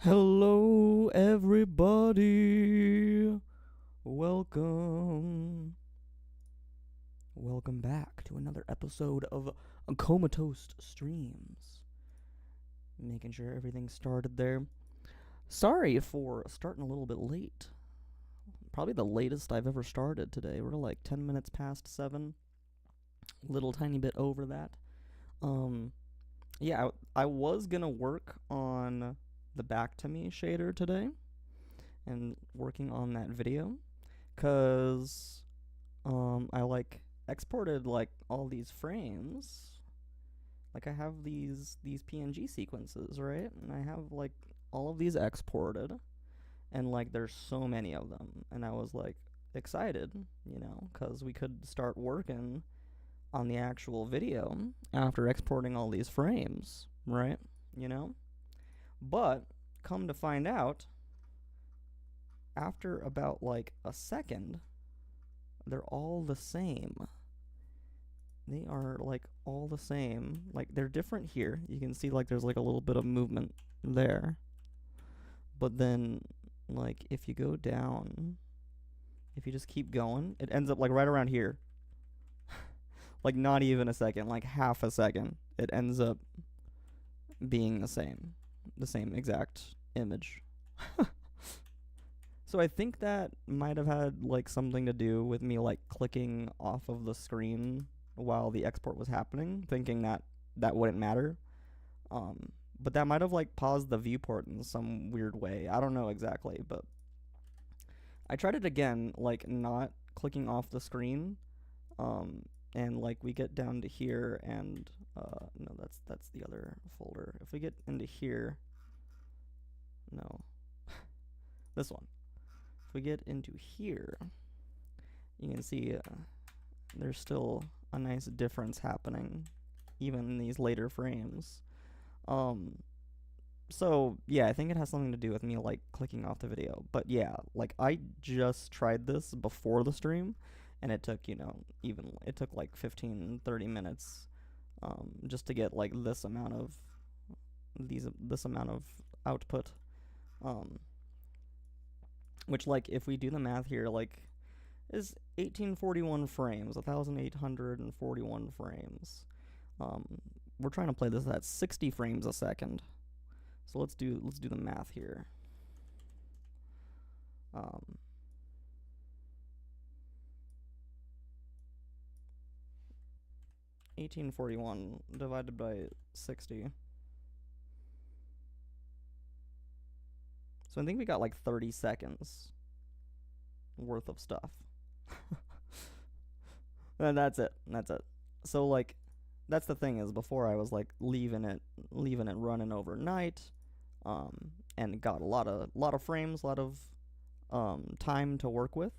Hello, everybody. Welcome. Welcome back to another episode of Comatose Streams. Making sure everything started there. Sorry for starting a little bit late. Probably the latest I've ever started today. We're like 10 minutes past 7. Little tiny bit over that. Yeah, I was gonna work on the Back to Me shader today and working on that video because I like exported like all these frames. Like I have these PNG sequences, right? And I have like all of these exported, and like there's so many of them, and I was like excited, because we could start working on the actual video after exporting all these frames, right? You know? But come to find out, after about like a second, they're all the same. They are like all the same. Like they're different here. You can see like there's like a little bit of movement there. But then like if you go down, if you just keep going, it ends up like right around here. Like not even a second, like half a second. It ends up being the same. The same exact image. So I think that might have had like something to do with me like clicking off of the screen while the export was happening, thinking that that wouldn't matter. But that might have like paused the viewport in some weird way. I don't know exactly, but I tried it again, like not clicking off the screen. And like we get down to here, and no, that's the other folder. If we get into here, no, this one. If we get into here, you can see there's still a nice difference happening, even in these later frames. So yeah, I think it has something to do with me like clicking off the video. But yeah, like I just tried this before the stream, and it took it took like 15-30 minutes, just to get like this amount of output. Which like if we do the math here, like is 1841 frames, 1841 frames. We're trying to play this at 60 frames a second. So let's do the math here. 1841 divided by 60. So I think we got like 30 seconds worth of stuff. And that's it. So like that's the thing, is before I was like leaving it running overnight, and got a lot of frames, a lot of time to work with,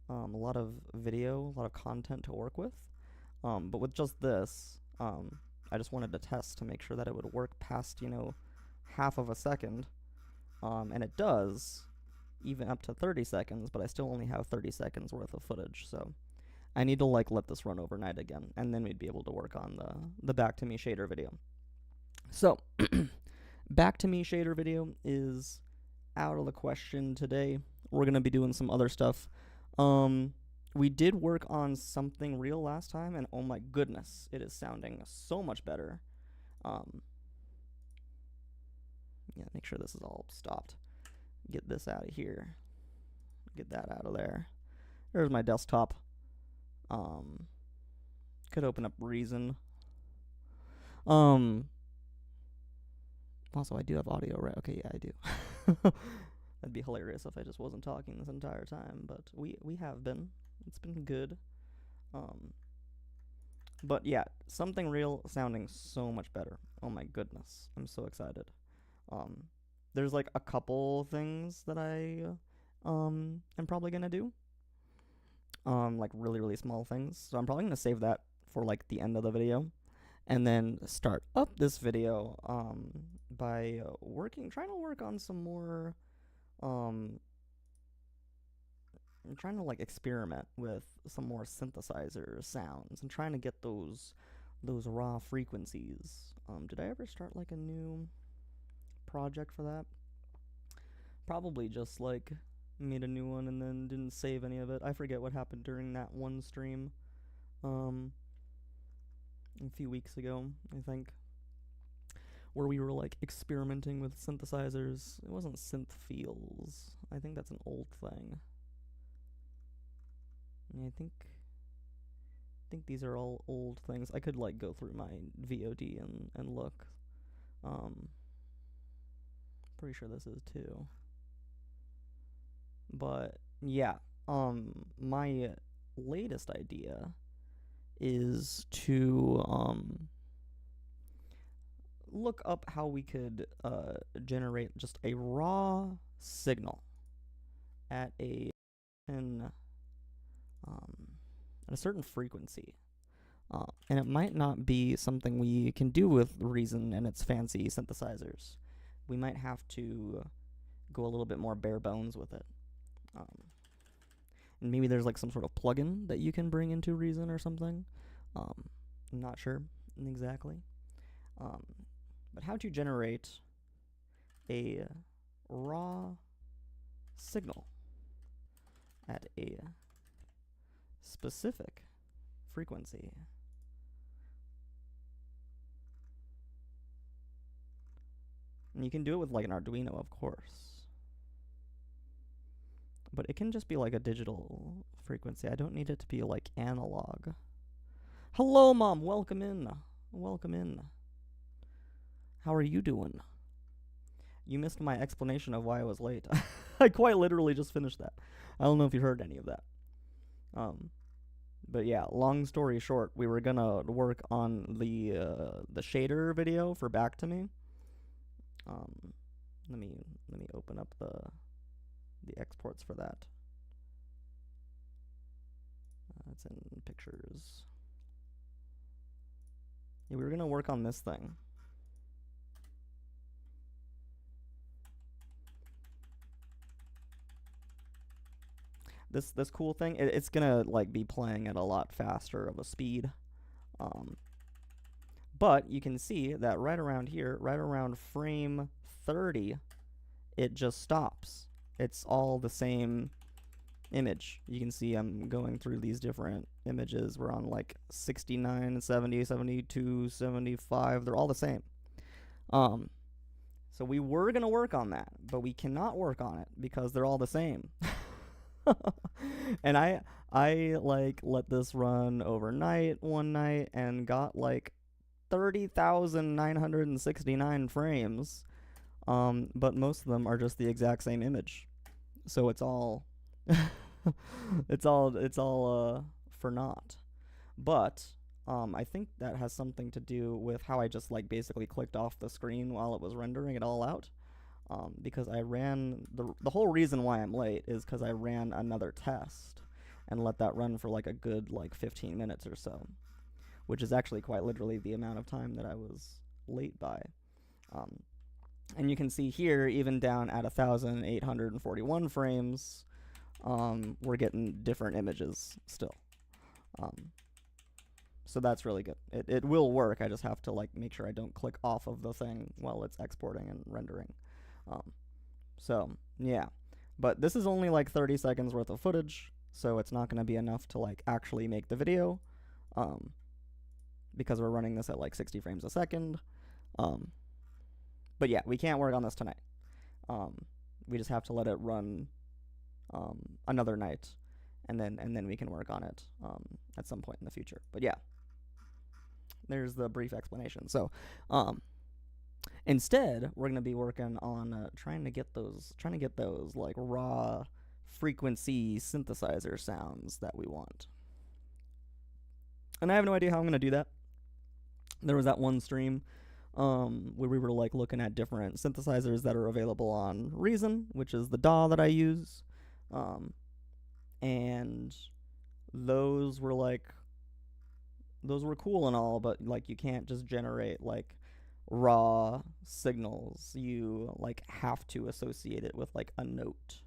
a lot of video, a lot of content to work with. But with just this, I just wanted to test to make sure that it would work past half of a second, and it does, even up to 30 seconds. But I still only have 30 seconds worth of footage, so I need to like let this run overnight again, and then we'd be able to work on the Back to Me shader video. So Back to Me shader video is out of the question today. We're gonna be doing some other stuff. We did work on Something Real last time, and oh my goodness, it is sounding so much better. Yeah, make sure this is all stopped. Get this out of here. Get that out of there. There's my desktop. Could open up Reason. Also, I do have audio, right? Okay, yeah, I do. That'd be hilarious if I just wasn't talking this entire time, but we have been. It's been good. But yeah, Something Real sounding so much better. Oh my goodness, I'm so excited. There's like a couple things that I am probably gonna do. Like really small things. So I'm probably gonna save that for like the end of the video, and then start up this video by trying to work on some more. I'm trying to like experiment with some more synthesizer sounds and trying to get those raw frequencies. Did I ever start like a new project for that? Probably just like made a new one and then didn't save any of it. I forget what happened during that one stream. Um, a few weeks ago, I think, where we were like experimenting with synthesizers. It wasn't synth feels. I think that's an old thing. I think these are all old things. I could like go through my VOD and look. Pretty sure this is too. But yeah, my latest idea is to look up how we could generate just a raw signal at a at a certain frequency. And it might not be something we can do with Reason and its fancy synthesizers. We might have to go a little bit more bare bones with it. And maybe there's like some sort of plugin that you can bring into Reason or something. I'm not sure exactly. But how to generate a raw signal at a specific frequency. And you can do it with like an Arduino, of course. But it can just be like a digital frequency. I don't need it to be like analog. Hello, Mom. Welcome in. Welcome in. How are you doing? You missed my explanation of why I was late. I quite literally just finished that. I don't know if you heard any of that. But yeah, long story short, we were gonna work on the shader video for Back to Me. Let me open up the exports for that. It's in pictures. Yeah, we were gonna work on this thing. This cool thing, it's gonna like be playing at a lot faster of a speed. But you can see that right around here, right around frame 30, it just stops. It's all the same image. You can see I'm going through these different images. We're on like 69, 70, 72, 75. They're all the same. So we were going to work on that, but we cannot work on it because they're all the same. And I like let this run overnight one night and got like 30,969 frames. But most of them are just the exact same image. So it's all it's all for naught. But I think that has something to do with how I just like basically clicked off the screen while it was rendering it all out. Because I ran the whole reason why I'm late is because I ran another test and let that run for like a good like 15 minutes or so, which is actually quite literally the amount of time that I was late by. And you can see here, even down at 1,841 frames, we're getting different images still. So that's really good. It will work. I just have to like make sure I don't click off of the thing while it's exporting and rendering. So yeah, but this is only like 30 seconds worth of footage, so it's not going to be enough to like actually make the video, because we're running this at like 60 frames a second. But yeah, we can't work on this tonight. We just have to let it run another night, and then we can work on it at some point in the future. But yeah, there's the brief explanation. So instead, we're gonna be working on trying to get those like raw frequency synthesizer sounds that we want. And I have no idea how I'm gonna do that. There was that one stream where we were like looking at different synthesizers that are available on Reason, which is the DAW that I use, and those were cool and all, but like you can't just generate like raw signals. You like have to associate it with like a note,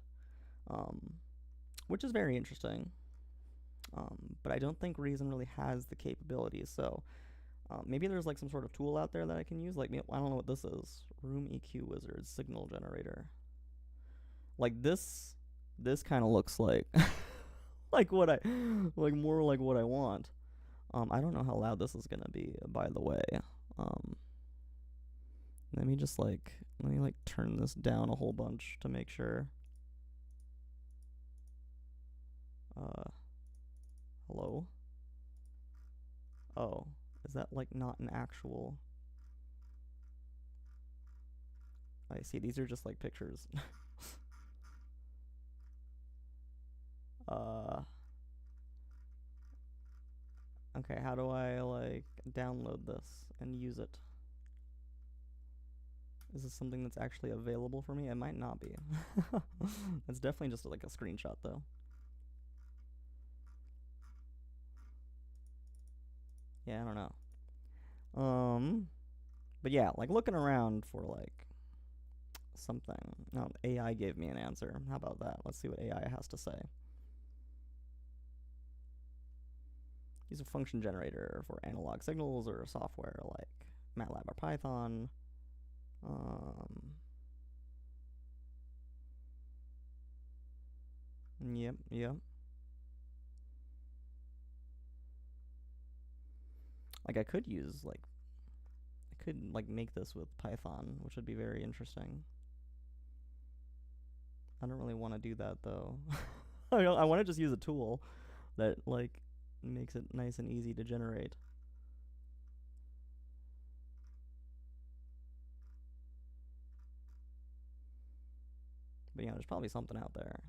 which is very interesting. But I don't think Reason really has the capabilities, so maybe there's like some sort of tool out there that I can use. Like, I don't know what this is. Room EQ Wizard signal generator. Like this kind of looks like like what I like more like what I want. I don't know how loud this is gonna be, by the way. Um, let me turn this down a whole bunch to make sure. Hello? Oh, is that like not an actual? I see, these are just like pictures. Okay, how do I like download this and use it? Is this something that's actually available for me? It might not be. It's definitely just like a screenshot though. Yeah, I don't know. But yeah, like looking around for like something. No, AI gave me an answer. How about that? Let's see what AI has to say. Use a function generator for analog signals or software like MATLAB or Python. Yep. Like I could make this with Python, which would be very interesting. I don't really want to do that though. I want to just use a tool that like makes it nice and easy to generate. But yeah, there's probably something out there.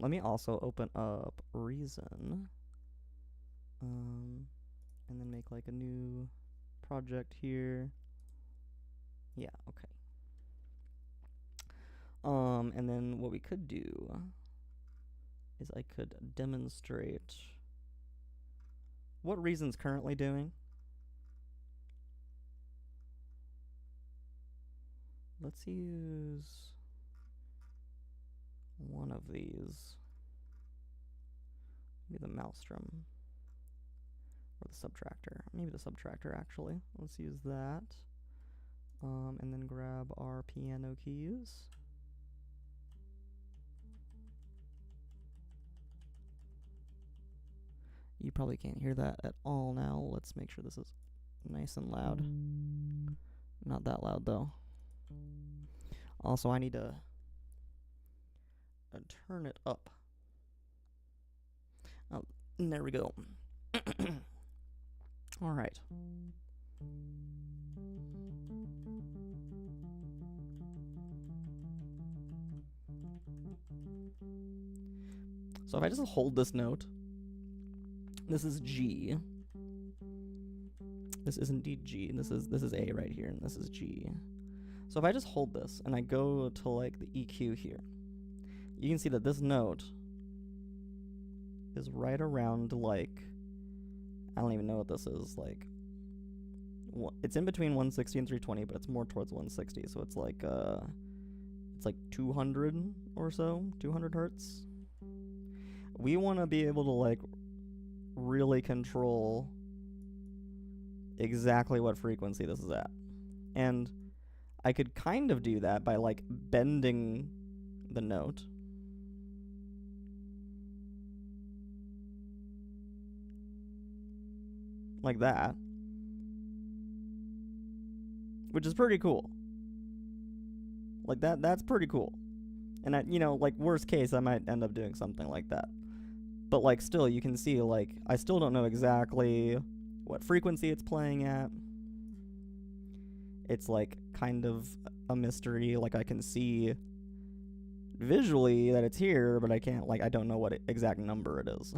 Let me also open up Reason. And then make like a new project here. Yeah, okay. And then what we could do is I could demonstrate what Reason's currently doing. Let's use one of these. Maybe the Maelstrom. Or the subtractor. Maybe the subtractor, actually. Let's use that. And then grab our piano keys. You probably can't hear that at all now. Let's make sure this is nice and loud. Not that loud, though. Also, I need to turn it up. Oh, and there we go. All right. So if I just hold this note, this is G. This is indeed G. This is A right here, and this is G. So if I just hold this and I go to like the EQ here, you can see that this note is right around like, I don't even know what this is, like, it's in between 160 and 320, but it's more towards 160, so it's like 200 or so, 200 hertz. We want to be able to like really control exactly what frequency this is at. And I could kind of do that by like bending the note. Like that. Which is pretty cool. Like that's pretty cool. And I, like worst case, I might end up doing something like that. But like still, you can see like I still don't know exactly what frequency it's playing at. It's like kind of a mystery. Like I can see visually that it's here, but I can't, like, I don't know what exact number it is.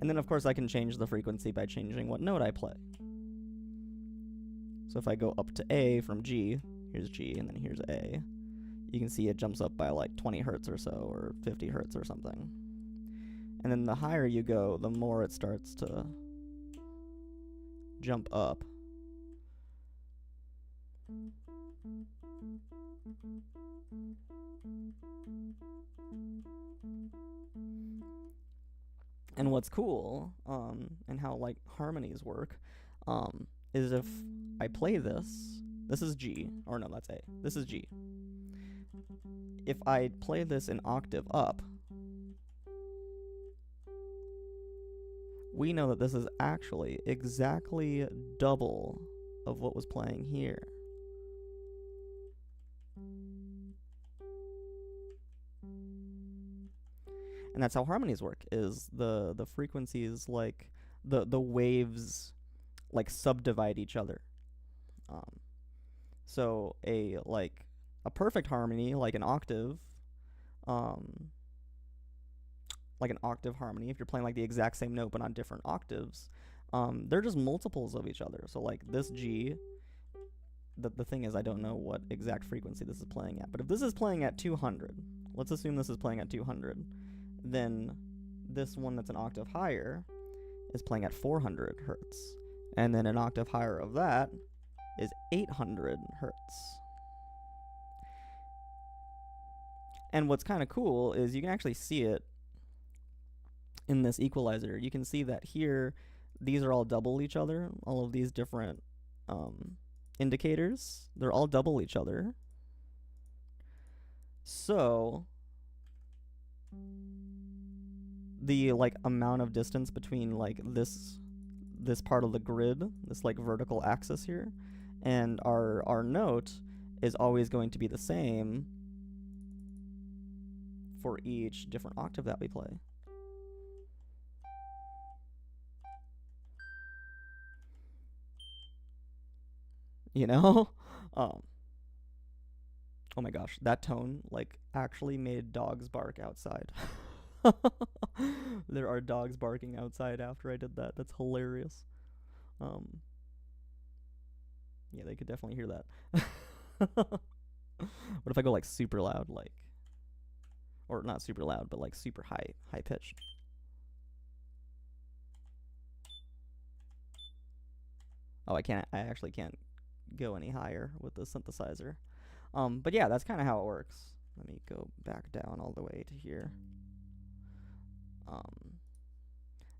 And then of course I can change the frequency by changing what note I play. So if I go up to A from G, here's G and then here's A, you can see it jumps up by like 20 hertz or so, or 50 hertz or something. And then the higher you go, the more it starts to jump up. And what's cool, and how like harmonies work, is if I play this is G, or no, that's A. This is G. If I play this an octave up, we know that this is actually exactly double of what was playing here. And that's how harmonies work, is the frequencies, like the waves like subdivide each other. So a perfect harmony, like an octave, like an octave harmony, if you're playing like the exact same note but on different octaves, they're just multiples of each other. So like this G, the thing is, I don't know what exact frequency this is playing at, but if this is playing at 200, let's assume this is playing at 200, then this one that's an octave higher is playing at 400 hertz. And then an octave higher of that is 800 hertz. And what's kind of cool is you can actually see it in this equalizer. You can see that here, these are all double each other. All of these different indicators, they're all double each other. So the like amount of distance between like this part of the grid, this like vertical axis here, and our note is always going to be the same for each different octave that we play. You know? Oh my gosh, that tone like actually made dogs bark outside. There are dogs barking outside after I did that. That's hilarious. Yeah, they could definitely hear that. What if I go like super loud, like, or not super loud, but like super high pitched? Oh, I actually can't go any higher with the synthesizer. But yeah, that's kind of how it works. Let me go back down all the way to here.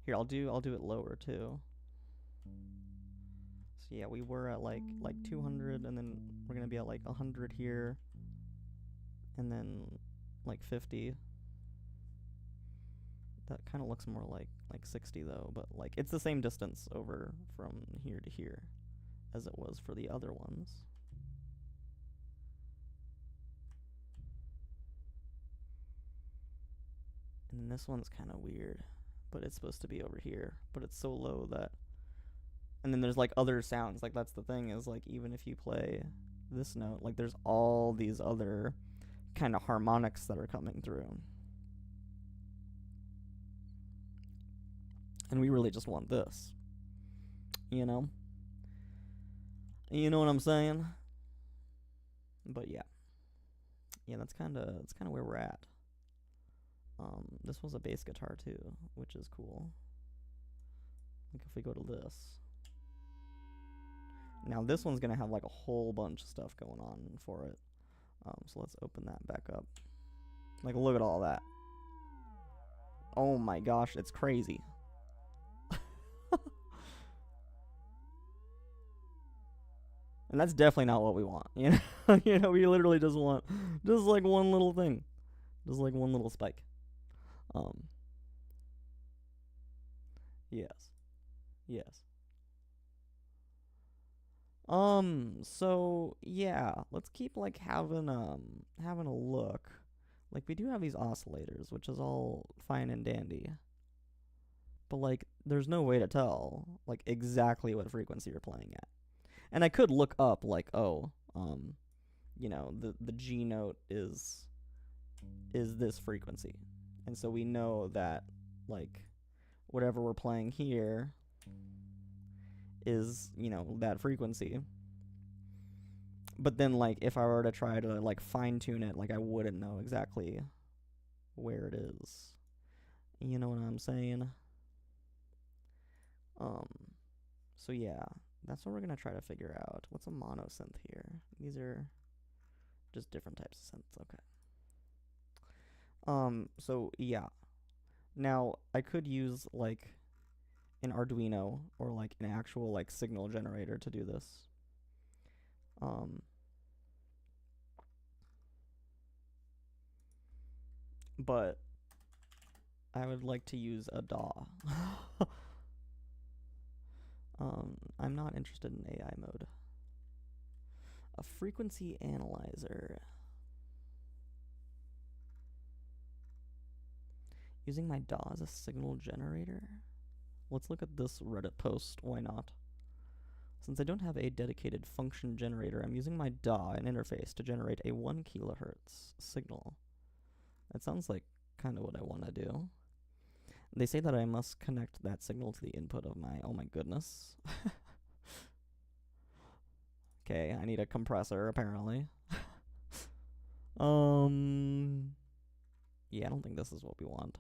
Here, I'll do it lower too. So yeah, we were at like 200, and then we're gonna be at like 100 here, and then like 50. That kind of looks more like 60 though, but like it's the same distance over from here to here as it was for the other ones. And then this one's kind of weird, but it's supposed to be over here, but it's so low that. And then there's like other sounds, like that's the thing, is like even if you play this note, like there's all these other kind of harmonics that are coming through. And we really just want this, you know? You know what I'm saying? But yeah, that's kind of where we're at. This was a bass guitar too, which is cool. Like if we go to this, now this one's gonna have like a whole bunch of stuff going on for it. So let's open that back up. Like look at all that. Oh my gosh, it's crazy. And that's definitely not what we want, you know? You know, we literally just want just like one little thing. Just like one little spike. Yes. Yes. So yeah, let's keep like having a look. Like we do have these oscillators, which is all fine and dandy. But like there's no way to tell like exactly what frequency you're playing at. And I could look up like, oh, you know, the G note is this frequency. And so we know that like whatever we're playing here is, you know, that frequency. But then like if I were to try to like fine tune it, like I wouldn't know exactly where it is. You know what I'm saying? So yeah, that's what we're gonna try to figure out. What's a monosynth here? These are just different types of synths. Okay. So yeah. Now I could use like an Arduino or like an actual like signal generator to do this. But I would like to use a DAW. I'm not interested in AI mode. A frequency analyzer. Using my DAW as a signal generator? Let's look at this Reddit post. Why not? Since I don't have a dedicated function generator, I'm using my DAW and interface to generate a 1 kilohertz signal. That sounds like kind of what I want to do. They say that I must connect that signal to the input of my... Oh my goodness. Okay, I need a compressor, apparently. Yeah, I don't think this is what we want.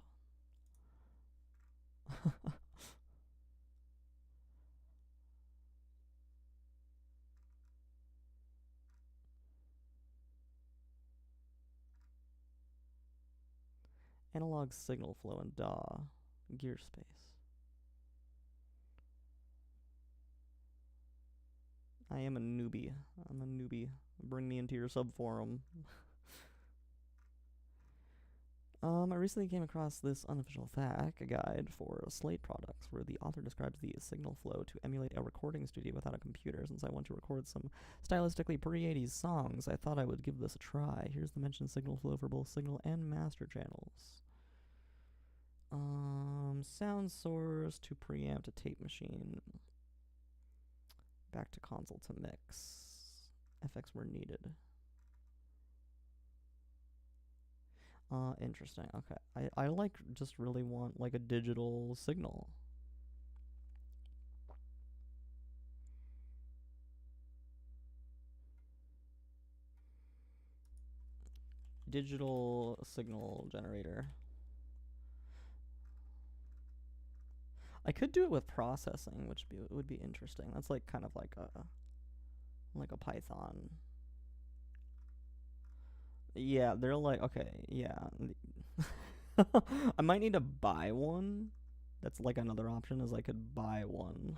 Analog signal flow in DAW. Gear space. I am a newbie. I'm a newbie. Bring me into your subforum. I recently came across this unofficial FAQ guide for Slate products where the author describes the signal flow to emulate a recording studio without a computer. Since I want to record some stylistically pre-80s songs, I thought I would give this a try. Here's the mentioned signal flow for both signal and master channels. Sound source to preamp to tape machine. Back to console to mix. FX where needed. Interesting. Okay. I like just really want like a digital signal. Digital signal generator. I could do it with processing, which would be interesting. That's like kind of like a Python. Yeah, they're like okay, yeah. I might need to buy one. That's like another option is I could buy one.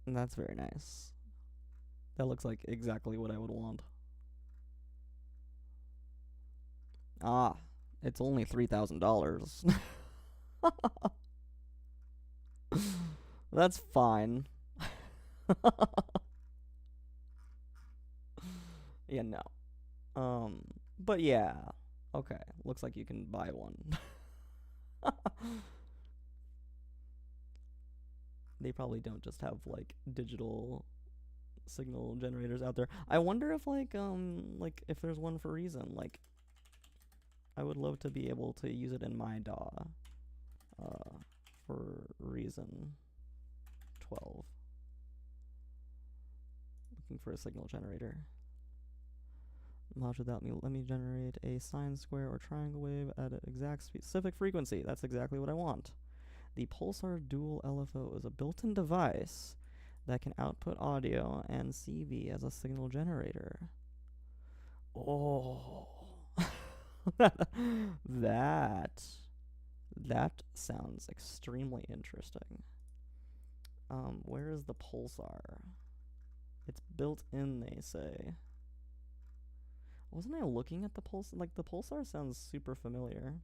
That's very nice. That looks like exactly what I would want. Ah, it's only $3,000. That's fine. Yeah, no. But yeah. Okay, looks like you can buy one. They probably don't just have like digital signal generators out there. I wonder if like if there's one for Reason. Like I would love to be able to use it in my DAW. For Reason 12. Looking for a signal generator. Module without me. Let me generate a sine, square, or triangle wave at an exact specific frequency. That's exactly what I want. The Pulsar Dual LFO is a built-in device that can output audio and CV as a signal generator. Oh, that sounds extremely interesting. Where is the Pulsar? It's built in, they say. Wasn't I looking at the Pulsar? Like, the Pulsar sounds super familiar.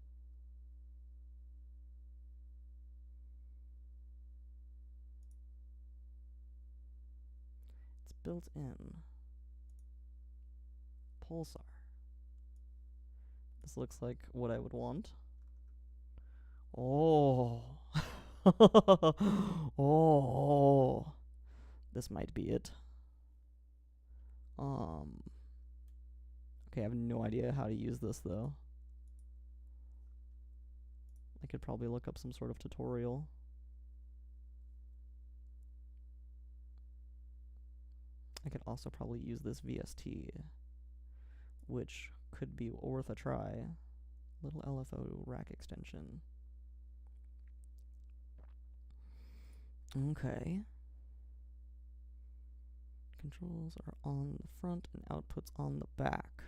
It's built in. Pulsar. This looks like what I would want. Oh. Oh. This might be it. Okay, I have no idea how to use this though. I could probably look up some sort of tutorial. I could also probably use this VST. which could be worth a try. Little LFO rack extension. Okay. Controls are on the front and outputs on the back.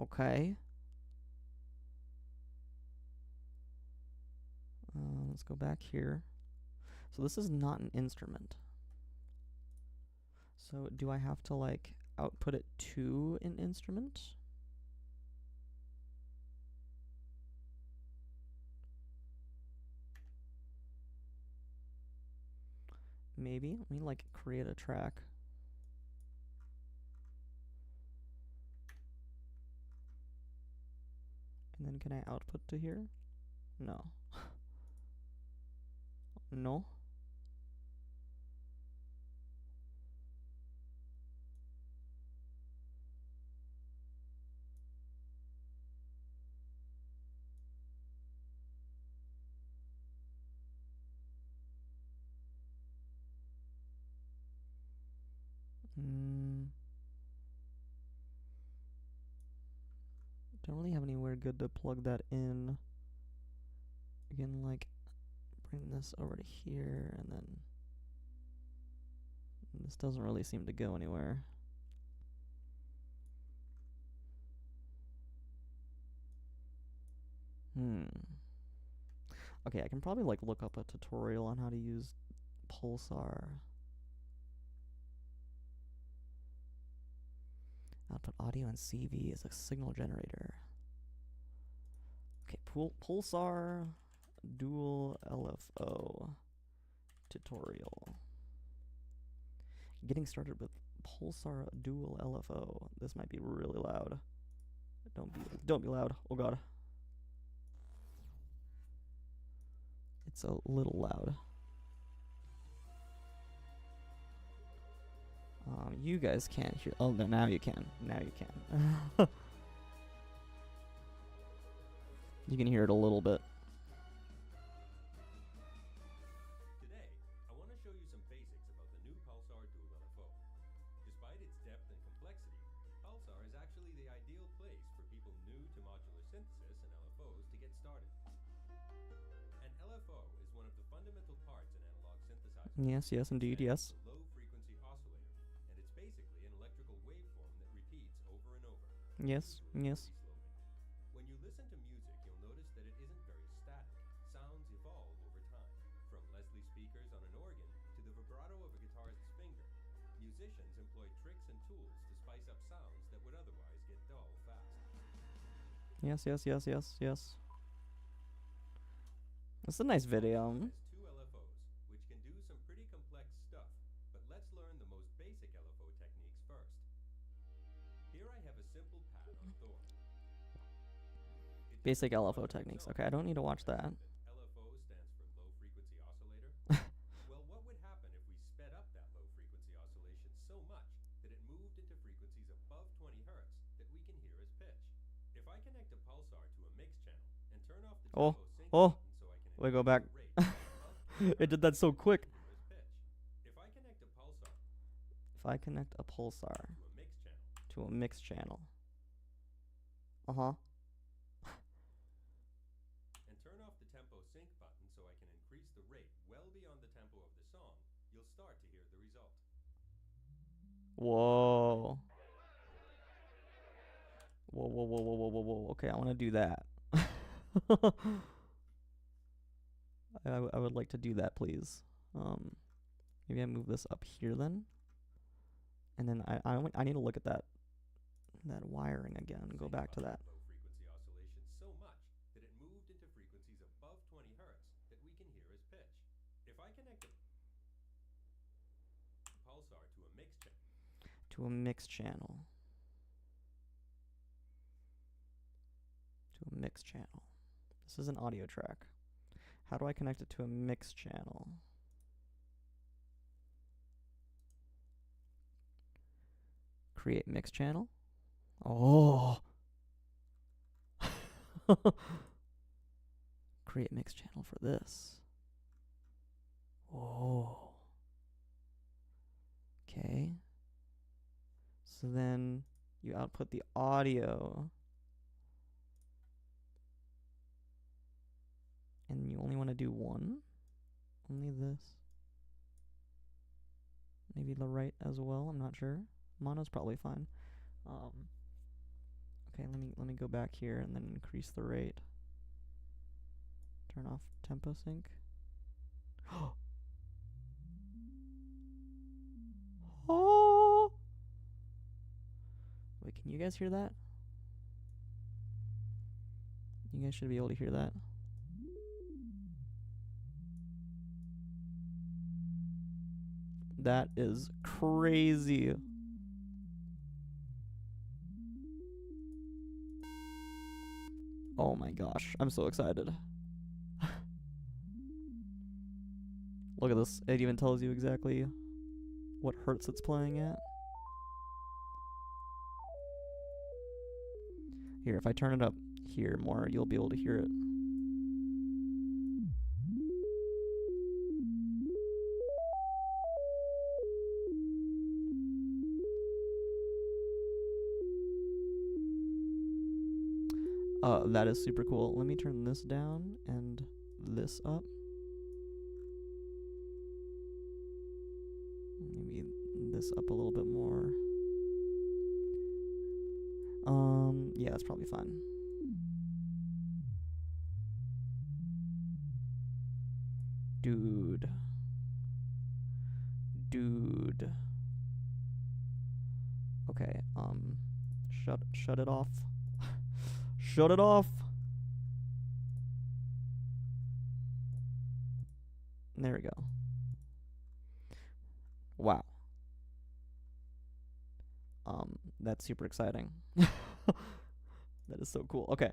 Okay. Let's go back here. So this is not an instrument. So do I have to like output it to an instrument? Maybe. Let me like create a track. And then can I output to here? No. No. Don't really have anywhere good to plug that in. Again, like bring this over to here, and then this doesn't really seem to go anywhere. Okay, I can probably like look up a tutorial on how to use Pulsar. Output audio and CV as a signal generator. Okay, Pulsar dual LFO tutorial. Getting started with Pulsar dual LFO. This might be really loud. Don't be loud. Oh god. It's a little loud. You guys can't hear. Oh no, now you can. Now you can. You can hear it a little bit. Today, I want to show you some basics about the new Pulsar Dual LFO. Despite its depth and complexity, Pulsar is actually the ideal place for people new to modular synthesis and LFOs to get started. An LFO is one of the fundamental parts in analog synthesizers. Yes, indeed, yes. It's a low-frequency oscillator, and it's basically an electrical waveform that repeats over and over. Yes. When you listen to music, you'll notice that it isn't very static. Sounds evolve over time, from Leslie speakers on an organ to the vibrato of a guitarist's finger. Musicians employ tricks and tools to spice up sounds that would otherwise get dull fast. Yes. It's a nice video. It has two LFOs, which can do some pretty complex stuff, but let's learn the most basic LFO techniques first. Here I have a simple pad on Thor. Basic LFO techniques. Okay, I don't need to watch that. LFO stands for low frequency oscillator. Well, what would happen if we sped up that low frequency oscillation so much that it moved into frequencies above 20 hertz that we can hear as pitch? If I connect a pulsar to a mix channel and turn off the tempo sync button so I can Wait, go back. rate, It did that so quick. if I connect a pulsar to a mix channel. Uh-huh. And turn off the tempo sync button so I can increase the rate well beyond the tempo of the song, you'll start to hear the result. Whoa. Whoa. Okay, I want to do that. I would like to do that, please. Maybe I move this up here then. And then I need to look at that wiring again. Go back to that. Low frequency oscillation so much that it moved into frequencies above 20 hertz that we can hear as pitch. If I connect a pulsar to a mix channel. This is an audio track. How do I connect it to a mix channel? Create mix channel. Oh. Create mix channel for this. Oh. Okay. So then you output the audio. And you only want to do one? Only this? Maybe the right as well, I'm not sure. Mono's probably fine. Okay, let me go back here and then increase the rate. Turn off tempo sync. Oh! Wait, can you guys hear that? You guys should be able to hear that. That is crazy. Oh my gosh, I'm so excited. Look at this. It even tells you exactly what hertz it's playing at. Here, if I turn it up here more, you'll be able to hear it. That is super cool. Let me turn this down and this up. Maybe this up a little bit more. Yeah, it's probably fine. Dude. Okay, shut it off. Shut it off. There we go. Wow. That's super exciting. That is so cool. Okay.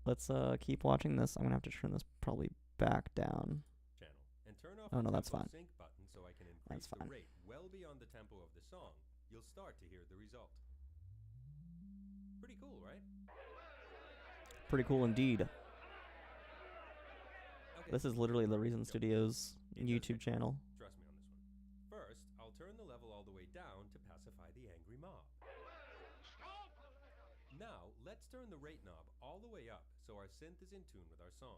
Let's keep watching this. I'm gonna have to turn this probably back down. Channel and turn off Oh no, the that's tempo fine. sync button so I can increase That's the fine. rate well beyond the tempo of the song. You'll start to hear the result. Pretty cool, right? Pretty cool indeed. Okay, This is literally the Reason go. Studios It does YouTube take channel. Trust me on this one. First, I'll turn the level all the way down to pacify the angry mob. Now, let's turn the rate knob all the way up so our synth is in tune with our song.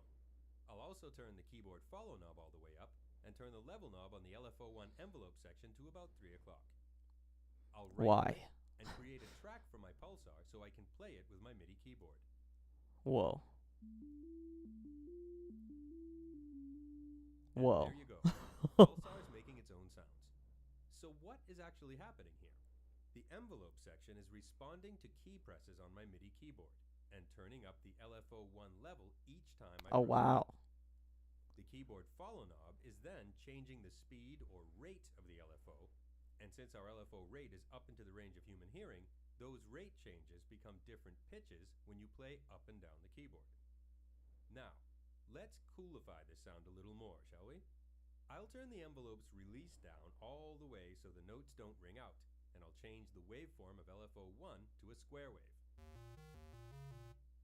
I'll also turn the keyboard follow knob all the way up and turn the level knob on the LFO1 envelope section to about 3 o'clock. I'll Why? right-click and create a track for my pulsar so I can play it with my MIDI keyboard. Whoa. And Whoa. there you go. Pulsar's making its own sounds. So what is actually happening here? The envelope section is responding to key presses on my MIDI keyboard and turning up the LFO1 level each time I Oh press wow. The keyboard follow knob is then changing the speed or rate of the LFO, and since our LFO rate is up into the range of human hearing, those rate changes become different pitches when you play up and down the keyboard. Now, let's coolify this sound a little more, shall we? I'll turn the envelope's release down all the way so the notes don't ring out, and I'll change the waveform of LFO1 to a square wave.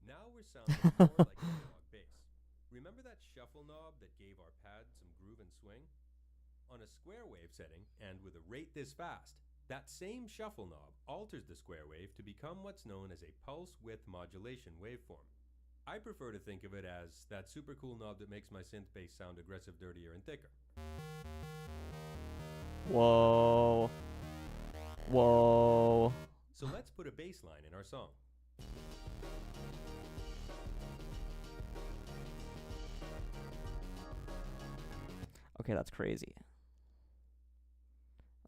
Now we're sounding more like analog bass. Remember that shuffle knob that gave our pad some groove and swing? On a square wave setting, and with a rate this fast, that same shuffle knob alters the square wave to become what's known as a pulse width modulation waveform. I prefer to think of it as that super cool knob that makes my synth bass sound aggressive, dirtier, and thicker. Whoa. Whoa. So let's put a bass line in our song. Okay, that's crazy.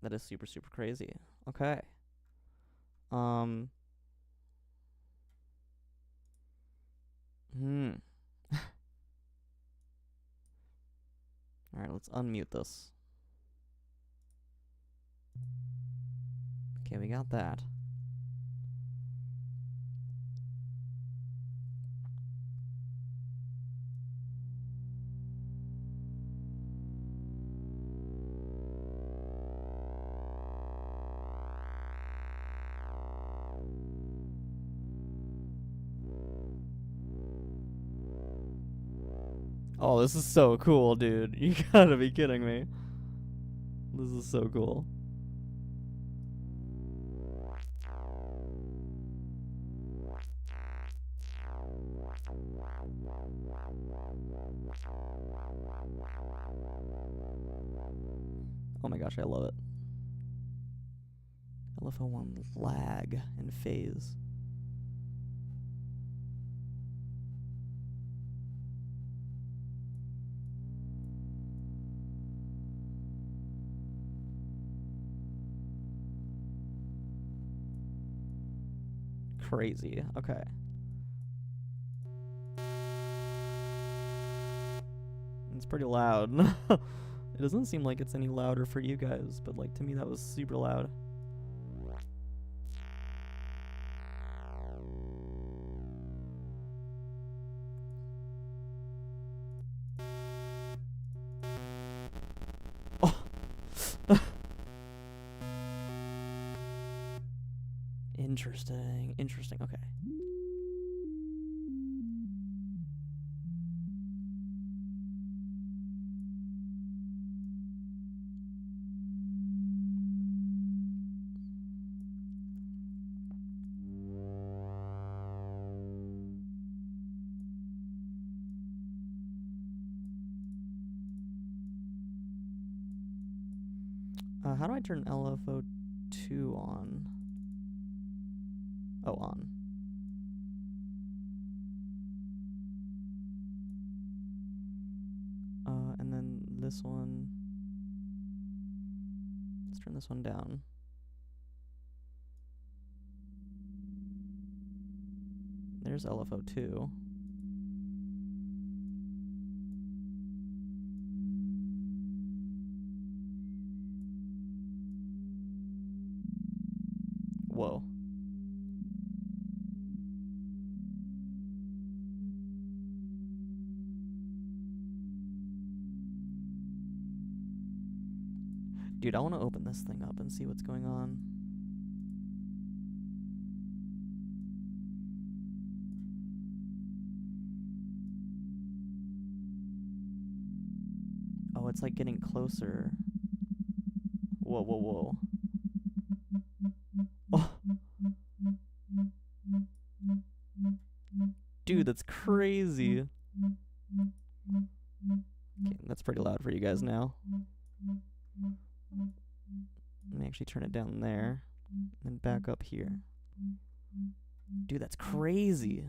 That is super, super crazy. Okay. Alright, let's unmute this. Okay, we got that. Oh, this is so cool, dude. You gotta be kidding me. This is so cool. Oh my gosh, I love it. LFO1 lag and phase. Crazy. Okay. It's pretty loud. It doesn't seem like it's any louder for you guys, but like to me that was super loud. Oh. Interesting. Interesting. Okay. How do I turn LFO2 on? Oh, on. And then this one. Let's turn this one down. There's LFO2. Whoa. Dude, I want to open this thing up and see what's going on. Oh, it's like getting closer. Whoa, whoa, whoa. Oh. Dude, that's crazy. Okay, that's pretty loud for you guys now. Let me actually turn it down there and back up here. Dude, that's crazy.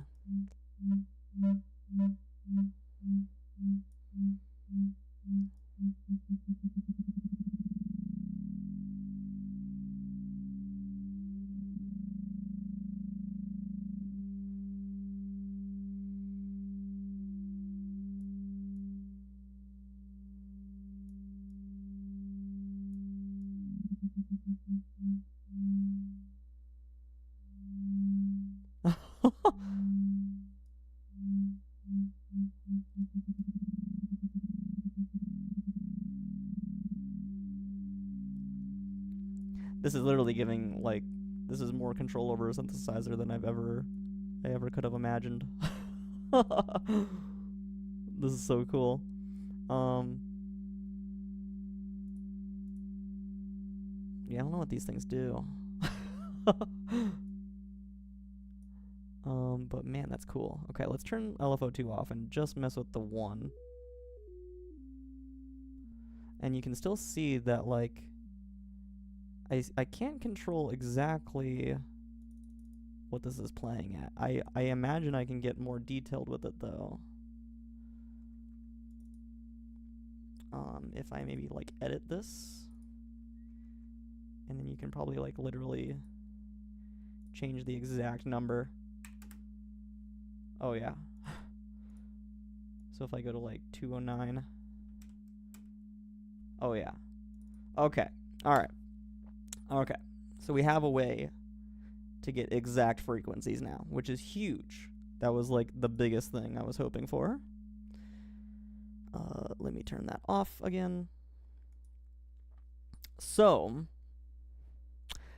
This is literally giving, like, this is more control over a synthesizer than I ever could have imagined. This is so cool. Yeah, I don't know what these things do. But man, that's cool. Okay, let's turn LFO2 off and just mess with the 1. And you can still see that, like, I can't control exactly what this is playing at. I imagine I can get more detailed with it, though. If I maybe, like, edit this. And then you can probably, like, literally change the exact number. Oh, yeah. So if I go to, like, 209. Oh, yeah. Okay. Alright. Okay. So we have a way to get exact frequencies now, which is huge. That was, like, the biggest thing I was hoping for. Let me turn that off again. So,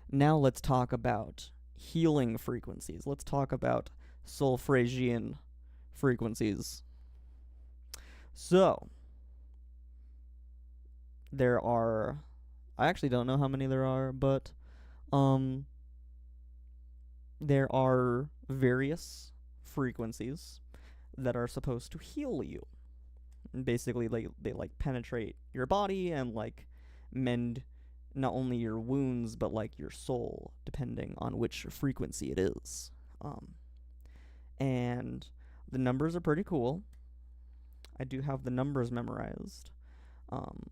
now let's talk about healing frequencies. Let's talk about Solfège frequencies. So, there are, I actually don't know how many there are, but there are various frequencies that are supposed to heal you. And basically, they like penetrate your body and like mend not only your wounds but like your soul, depending on which frequency it is. And the numbers are pretty cool. I do have the numbers memorized.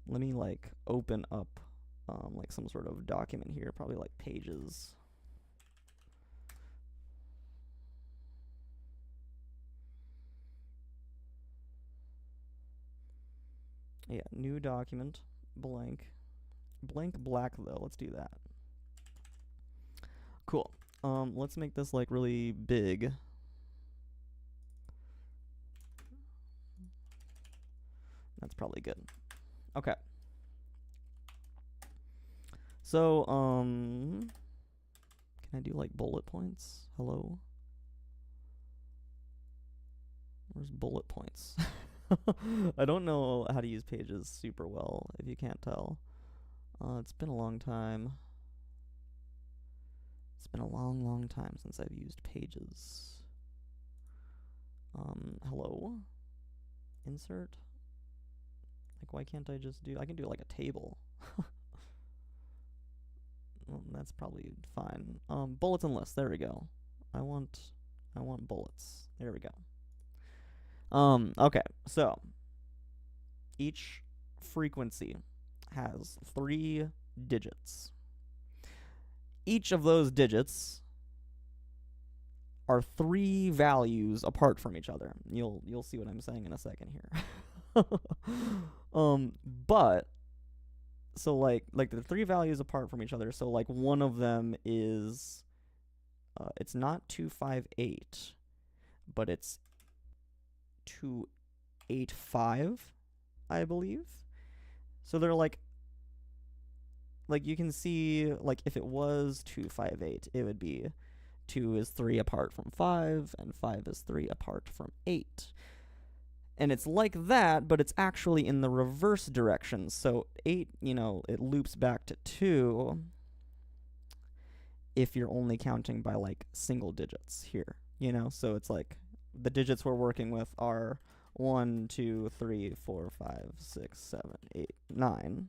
Let me like open up like some sort of document here, probably like Pages. Yeah, new document, blank black though. Let's do that. Cool. Let's make this like really big. That's probably good. Okay. So, can I do like bullet points? Hello? Where's bullet points? I don't know how to use Pages super well, if you can't tell. It's been a long time. It's been a long time since I've used Pages. Hello? Insert? Like, why can't I just do... I can do, like, a table. Well, that's probably fine. Bullets and lists. There we go. I want bullets. There we go. Okay, so each frequency has 3 digits. Each of those digits are 3 values apart from each other. You'll see what I'm saying in a second here. But so like the 3 values apart from each other. So like one of them is it's not 258, but it's 285, I believe. So they're like you can see, like, if it was 258, it would be 2 is 3 apart from 5, and 5 is 3 apart from 8. And it's like that, but it's actually in the reverse direction. So 8, it loops back to 2 if you're only counting by, like, single digits here, So it's like the digits we're working with are 1, 2, 3, 4, 5, 6, 7, 8, 9.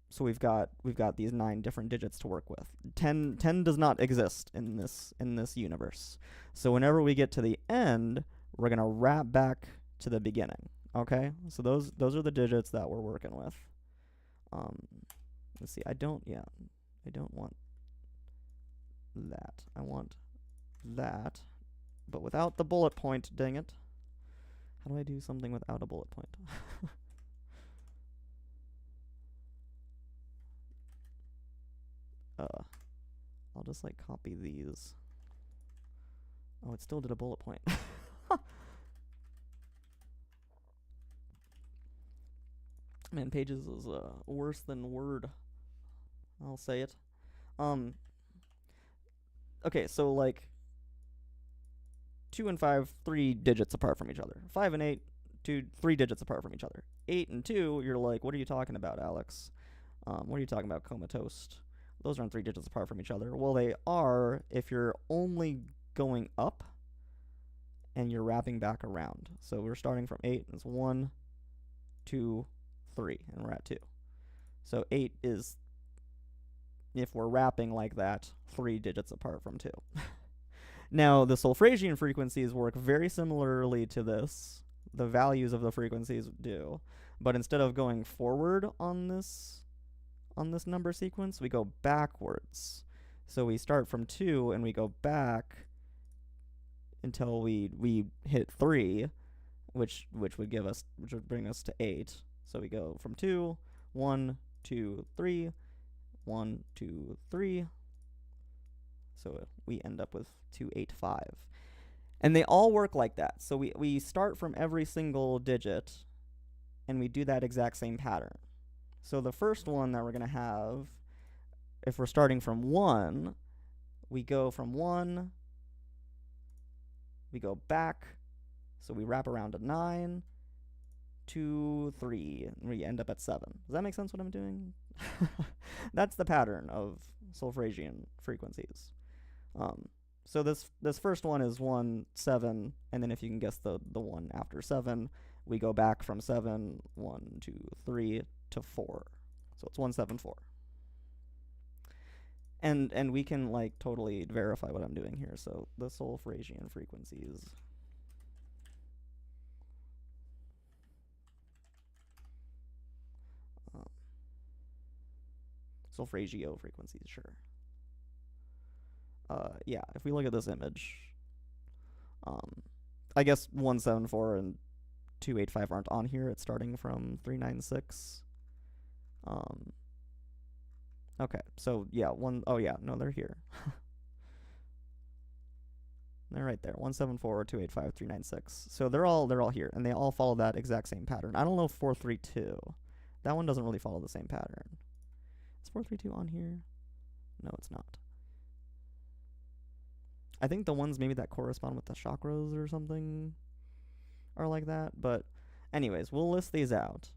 So we've got these 9 different digits to work with. 10 does not exist in this universe. So whenever we get to the end, we're gonna wrap back to the beginning. Okay? So those are the digits that we're working with. Let's see. I don't want that. I want that, but without the bullet point. Dang it! How do I do something without a bullet point? I'll just like copy these. Oh, it still did a bullet point. Man, Pages is worse than Word. I'll say it. Okay, so like 2 and 5, 3 digits apart from each other. 5 and 8, 3 digits apart from each other. 8 and 2, you're like, what are you talking about, Alex? What are you talking about, Comatose? Those aren't 3 digits apart from each other. Well, they are if you're only going up and you're wrapping back around. So we're starting from 8, and it's 1, 2, 3, and we're at 2. So 8 is, if we're wrapping like that, 3 digits apart from 2. Now, the Solfragian frequencies work very similarly to this. The values of the frequencies do. But instead of going forward on this number sequence, we go backwards. So we start from 2 and we go back until we hit 3, which would bring us to 8. So we go from 2, 1, 2, 3, 1, 2, 3. So we end up with 285. And they all work like that. So we start from every single digit and we do that exact same pattern. So the first one that we're going to have, if we're starting from 1, we go from 1, we go back, so we wrap around to 9, 2, 3, and we end up at 7. Does that make sense what I'm doing? That's the pattern of Solfragian frequencies. So this first one is 1 7, and then if you can guess the one after 7, we go back from 7 1 2 3 to 4. So it's 1 7 4. And we can like totally verify what I'm doing here. So the Solfège frequencies. Solfège frequencies, sure. Yeah, if we look at this image, I guess 174 and 285 aren't on here. It's starting from 396. Okay, so yeah, oh yeah, no, they're here. They're right there. 174, 285, 396. So they're all here, and they all follow that exact same pattern. I don't know if 432. That one doesn't really follow the same pattern. Is 432 on here? No, it's not. I think the ones maybe that correspond with the chakras or something are like that. But anyways, we'll list these out.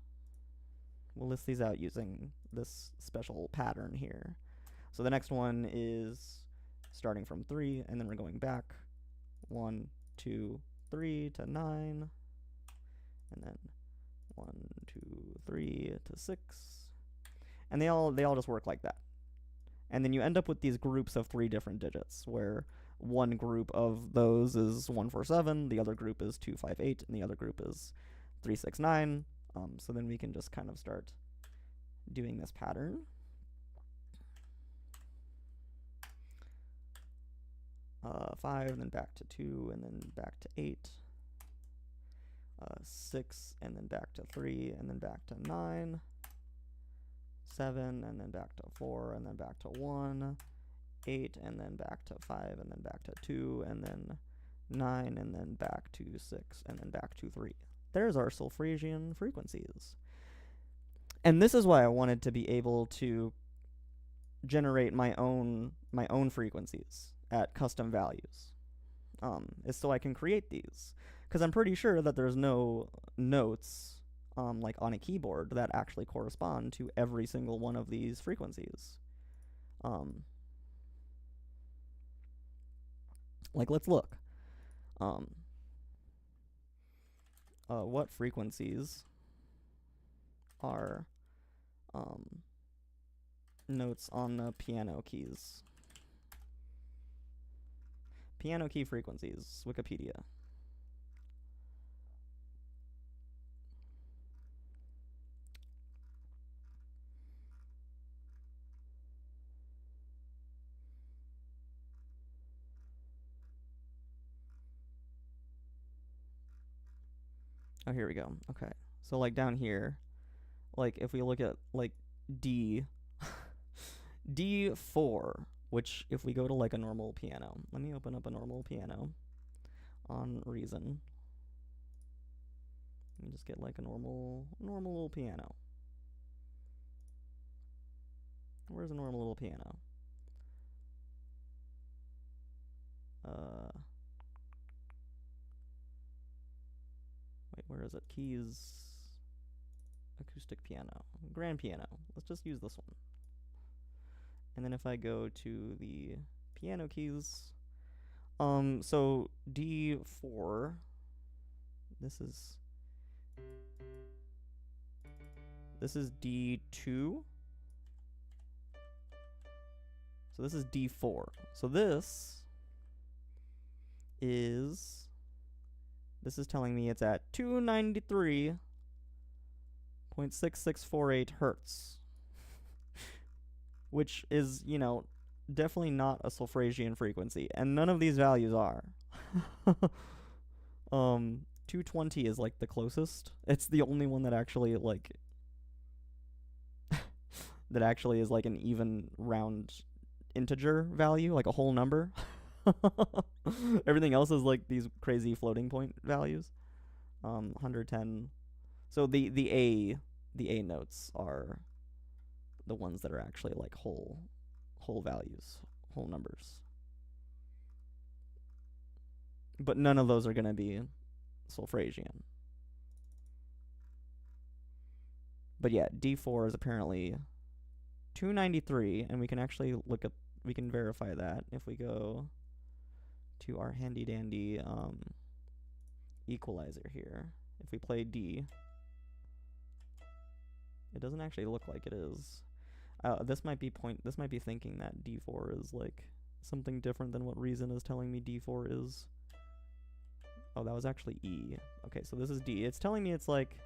We'll list these out using this special pattern here. So the next one is starting from 3, and then we're going back 1, 2, 3 to 9, and then 1, 2, 3 to 6, and they all just work like that. And then you end up with these groups of 3 different digits, where one group of those is 147, the other group is 258, and the other group is 369. So then we can just kind of start doing this pattern. 5, and then back to 2, and then back to 8. 6, and then back to 3, and then back to 9. 7, and then back to 4, and then back to 1. 8, and then back to 5, and then back to 2, and then 9, and then back to 6, and then back to 3. There's our Solfège frequencies. And this is why I wanted to be able to generate my own frequencies at custom values, is so I can create these. Because I'm pretty sure that there's no notes like on a keyboard that actually correspond to every single one of these frequencies. Like, let's look. What frequencies are notes on the piano keys? Piano key frequencies, Wikipedia. Oh, here we go. Okay. So like down here, like if we look at like D, D4, which if we go to like a normal piano, let me open up a normal piano on Reason. Let me just get like a normal little piano. Where's a normal little piano? Wait, where is it? Keys, acoustic piano, grand piano. Let's just use this one. And then if I go to the piano keys, so D4, this is D2. So this is D4. So this is telling me it's at 293.6648 hertz, which is, you know, definitely not a Solfège frequency, and none of these values are. 220 is like the closest. It's the only one that actually like that actually is like an even round integer value, like a whole number. Everything else is like these crazy floating point values. 110. So the A notes are the ones that are actually like whole values, whole numbers. But none of those are going to be Solfège. But yeah, D4 is apparently 293, and we can actually we can verify that if we go to our handy dandy equalizer here. If we play D, it doesn't actually look like it is. This might be thinking that D4 is like something different than what Reason is telling me D4 is. Oh, that was actually E. Okay, so this is D. It's telling me it's like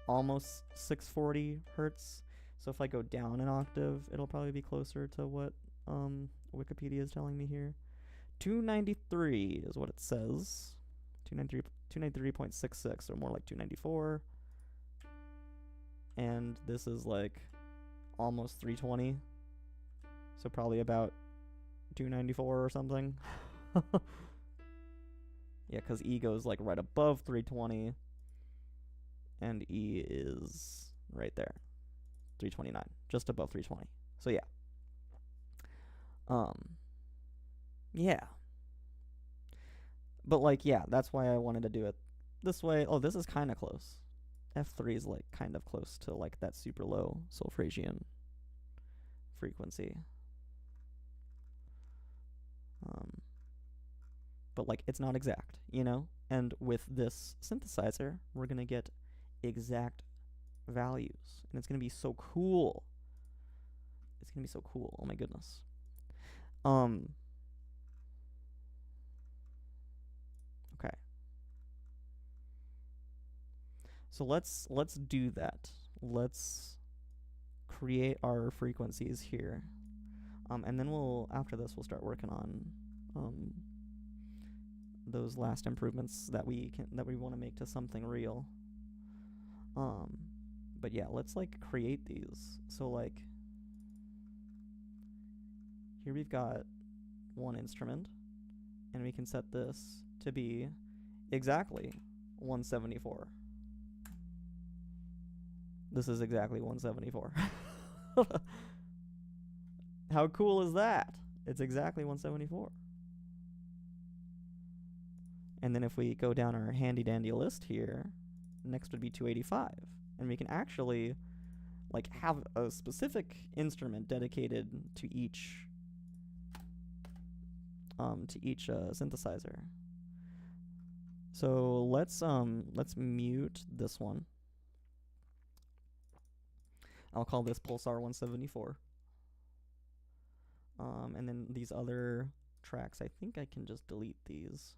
almost 640 hertz. So if I go down an octave, it'll probably be closer to what Wikipedia is telling me here. 293 is what it says. 293.66, or more like 294. And this is like almost 320. So probably about 294 or something. Yeah, because E goes like right above 320. And E is right there. 329. Just above 320. So yeah. Yeah. But like, yeah, that's why I wanted to do it this way. Oh, this is kind of close. F3 is like kind of close to like that super low Solfège frequency. But like, it's not exact, you know? And with this synthesizer, we're going to get exact values. And it's going to be so cool. It's going to be so cool. Oh my goodness. Okay. So let's do that. Let's create our frequencies here. And then after this we'll start working on those last improvements that we want to make to something real. But yeah, let's like create these. So like here we've got one instrument, and we can set this to be exactly 174. This is exactly 174. How cool is that? It's exactly 174. And then if we go down our handy dandy list here, next would be 285. And we can actually like have a specific instrument dedicated to each synthesizer. So let's mute this one. I'll call this Pulsar 174. And then these other tracks, I think I can just delete these.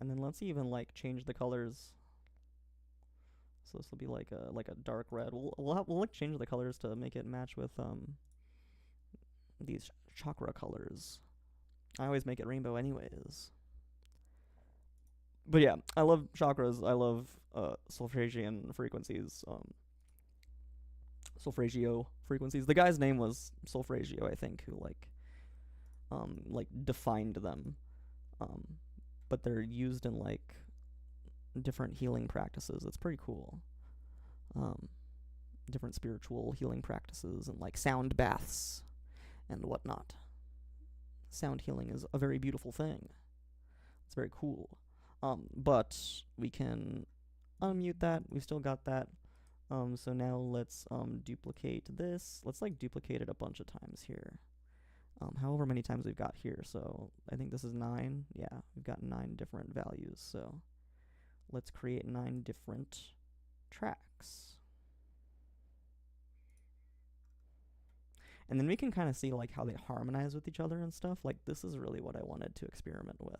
And then let's even like change the colors. So this will be like a dark red. We'll like change the colors to make it match with these chakra colors. I always make it rainbow anyways. But yeah, I love chakras. I love Solfègian frequencies. Solfègio frequencies. The guy's name was Solfègio, I think, who like defined them. But they're used in like different healing practices. It's pretty cool. Different spiritual healing practices and like sound baths and whatnot. Sound healing is a very beautiful thing. It's very cool. But we can unmute that. We've still got that. So now let's duplicate this. Let's like duplicate it a bunch of times here. However many times we've got here. So I think this is 9. Yeah, we've got 9 different values. So let's create 9 different tracks. And then we can kind of see like how they harmonize with each other and stuff. Like this is really what I wanted to experiment with.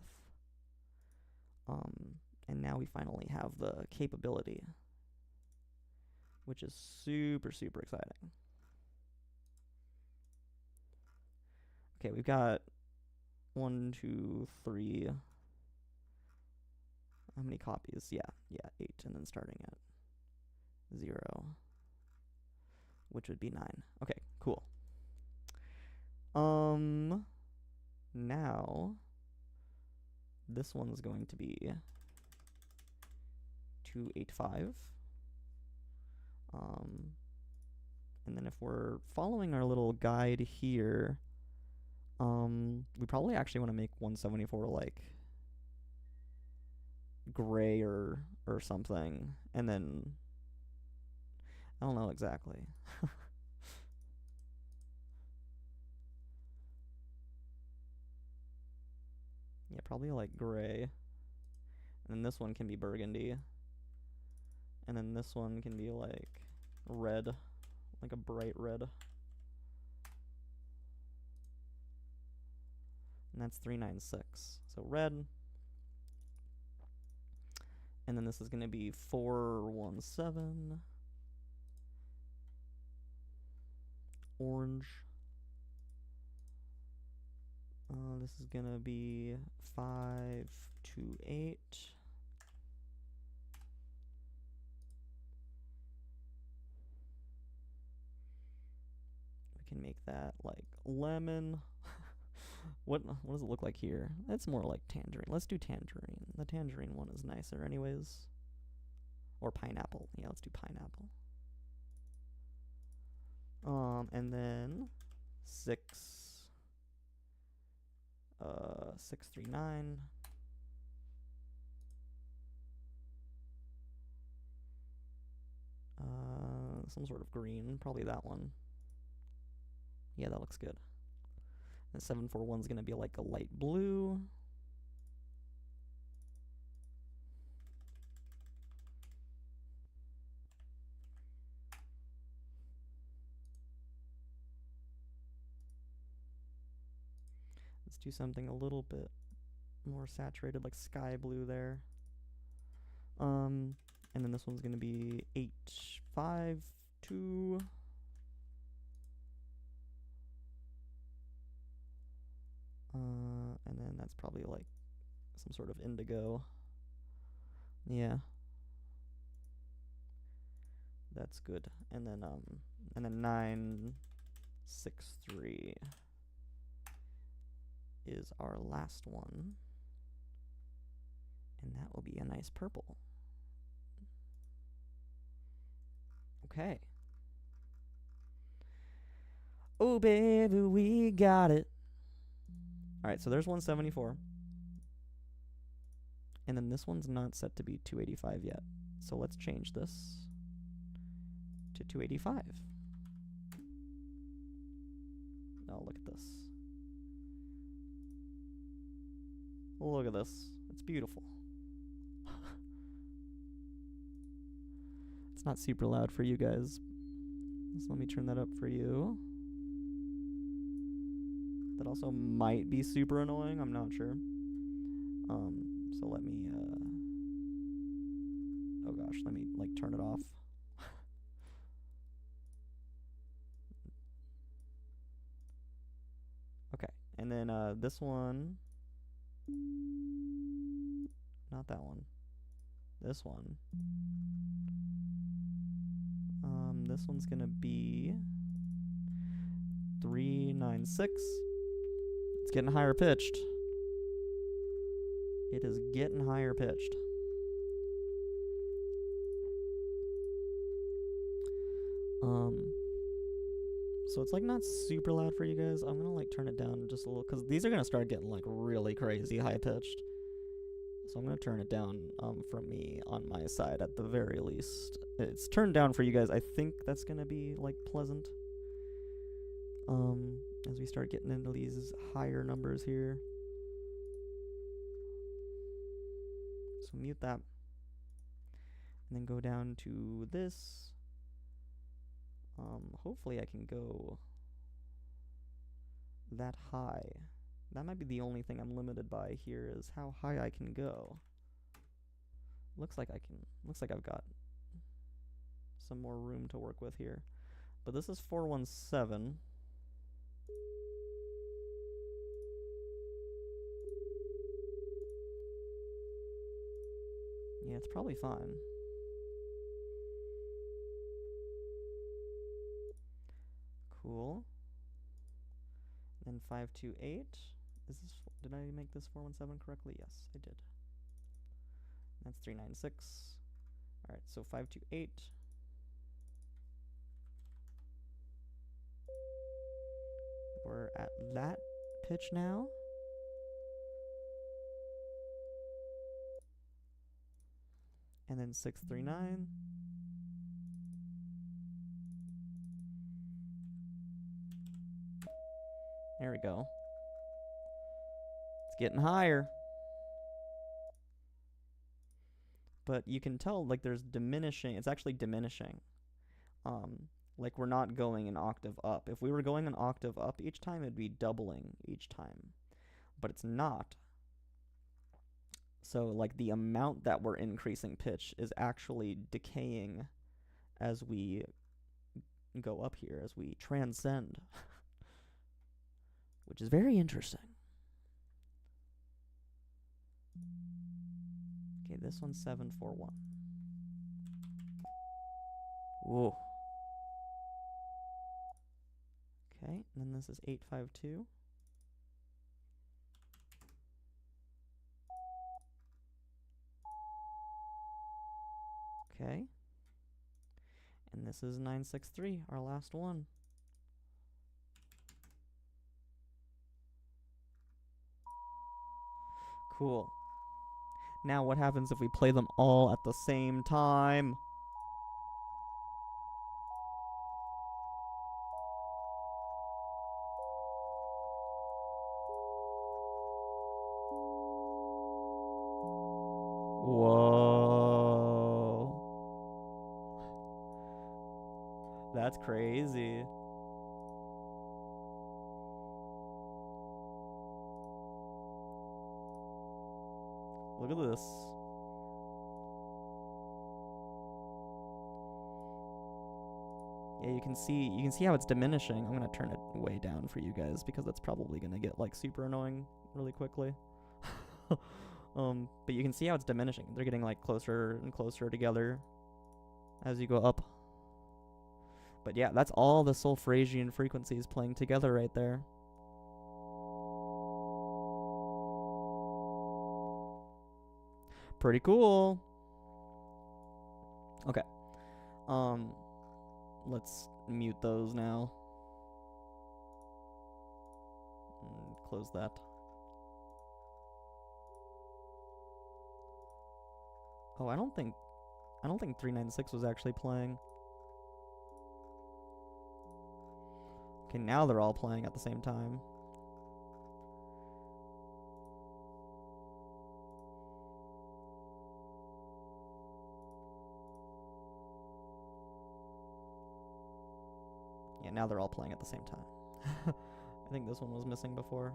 And now we finally have the capability, which is super, super exciting. Okay, we've got 1, 2, 3. How many copies? Yeah, 8, and then starting at 0, which would be 9. Okay, cool. Now this one's going to be 285. And then if we're following our little guide here, we probably actually want to make 174 like gray or something, and then I don't know exactly. Yeah, probably like gray. And then this one can be burgundy. And then this one can be like red, like a bright red. And that's 396. So red. And then this is going to be 417. Orange. This is going to be 528. We can make that like lemon. What does it look like here? It's more like tangerine. Let's do tangerine. The tangerine one is nicer anyways. Or pineapple. Yeah, let's do pineapple. And then 639. Some sort of green, probably that one. Yeah, that looks good. And 741 is gonna be like a light blue. Let's do something a little bit more saturated, like sky blue there. And then this one's gonna be 852. And then that's probably like some sort of indigo. Yeah. That's good. And then 963 is our last one. And that will be a nice purple. Okay. Oh, baby, we got it. All right, so there's 174. And then this one's not set to be 285 yet. So let's change this to 285. Oh, look at this. Look at this. It's beautiful. It's not super loud for you guys. So let me turn that up for you. That also might be super annoying, I'm not sure. So let me oh gosh, let me like turn it off. Okay, and then this one, not that one. This one. This one's gonna be 396. It's getting higher pitched. It is getting higher pitched. So it's like not super loud for you guys. I'm gonna like turn it down just a little because these are gonna start getting like really crazy high pitched. So I'm gonna turn it down from me on my side at the very least. It's turned down for you guys. I think that's gonna be like pleasant. As we start getting into these higher numbers here. So mute that. And then go down to this. Hopefully I can go that high. That might be the only thing I'm limited by here is how high I can go. Looks like I've got some more room to work with here. But this is 417. Yeah, it's probably fine. Cool. Then 528. Is this? Did I make this 417 correctly? Yes, I did. That's 396. All right, so 528. We're at that pitch now. And then 639. There we go. It's getting higher. But you can tell, like, there's diminishing. It's actually diminishing. Like, we're not going an octave up. If we were going an octave up each time, it'd be doubling each time. But it's not. So, like, the amount that we're increasing pitch is actually decaying as we go up here, as we transcend. Which is very interesting. Okay, this one's 741. Whoa. Okay, and then this is 852. Okay. And this is 963, our last one. Cool. Now what happens if we play them all at the same time? Whoa. That's crazy. Look at this. Yeah, you can see how it's diminishing. I'm gonna turn it way down for you guys because that's probably gonna get like super annoying really quickly. But you can see how it's diminishing. They're getting like closer and closer together as you go up. But yeah, that's all the Solfège frequencies playing together right there. Pretty cool. Okay. Let's mute those now. And close that. Oh, I don't think 396 was actually playing. Okay, now they're all playing at the same time. Yeah, now they're all playing at the same time. I think this one was missing before.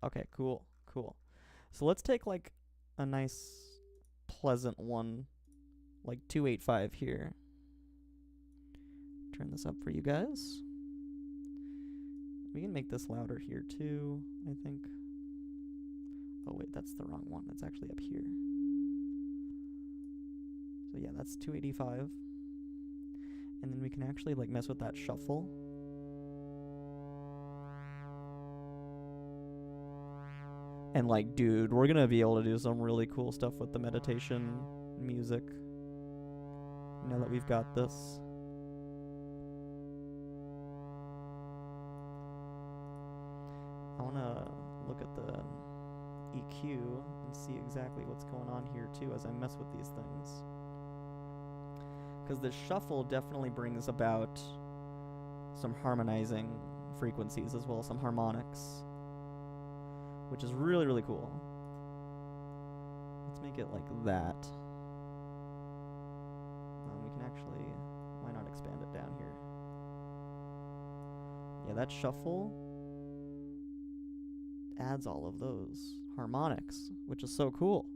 Okay, cool. So let's take like a nice pleasant one, like 285 here. Turn this up for you guys. We can make this louder here too, I think. Oh wait, that's the wrong one. It's actually up here. So yeah, that's 285. And then we can actually like mess with that shuffle. And like, dude, we're gonna be able to do some really cool stuff with the meditation music now that we've got this. I wanna look at the EQ and see exactly what's going on here too as I mess with these things. Because the shuffle definitely brings about some harmonizing frequencies as well, some harmonics, which is really, really cool. Let's make it like that. We can actually, why not expand it down here? Yeah, that shuffle adds all of those harmonics, which is so cool.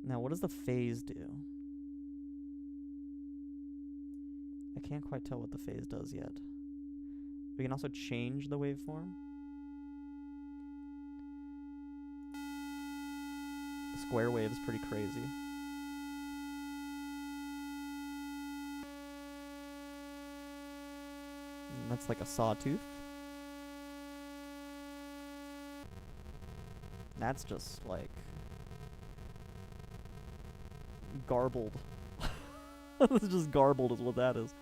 Now, what does the phase do? I can't quite tell what the phase does yet. We can also change the waveform. The square wave is pretty crazy. That's like a sawtooth. That's just like garbled. This is just garbled is what that is.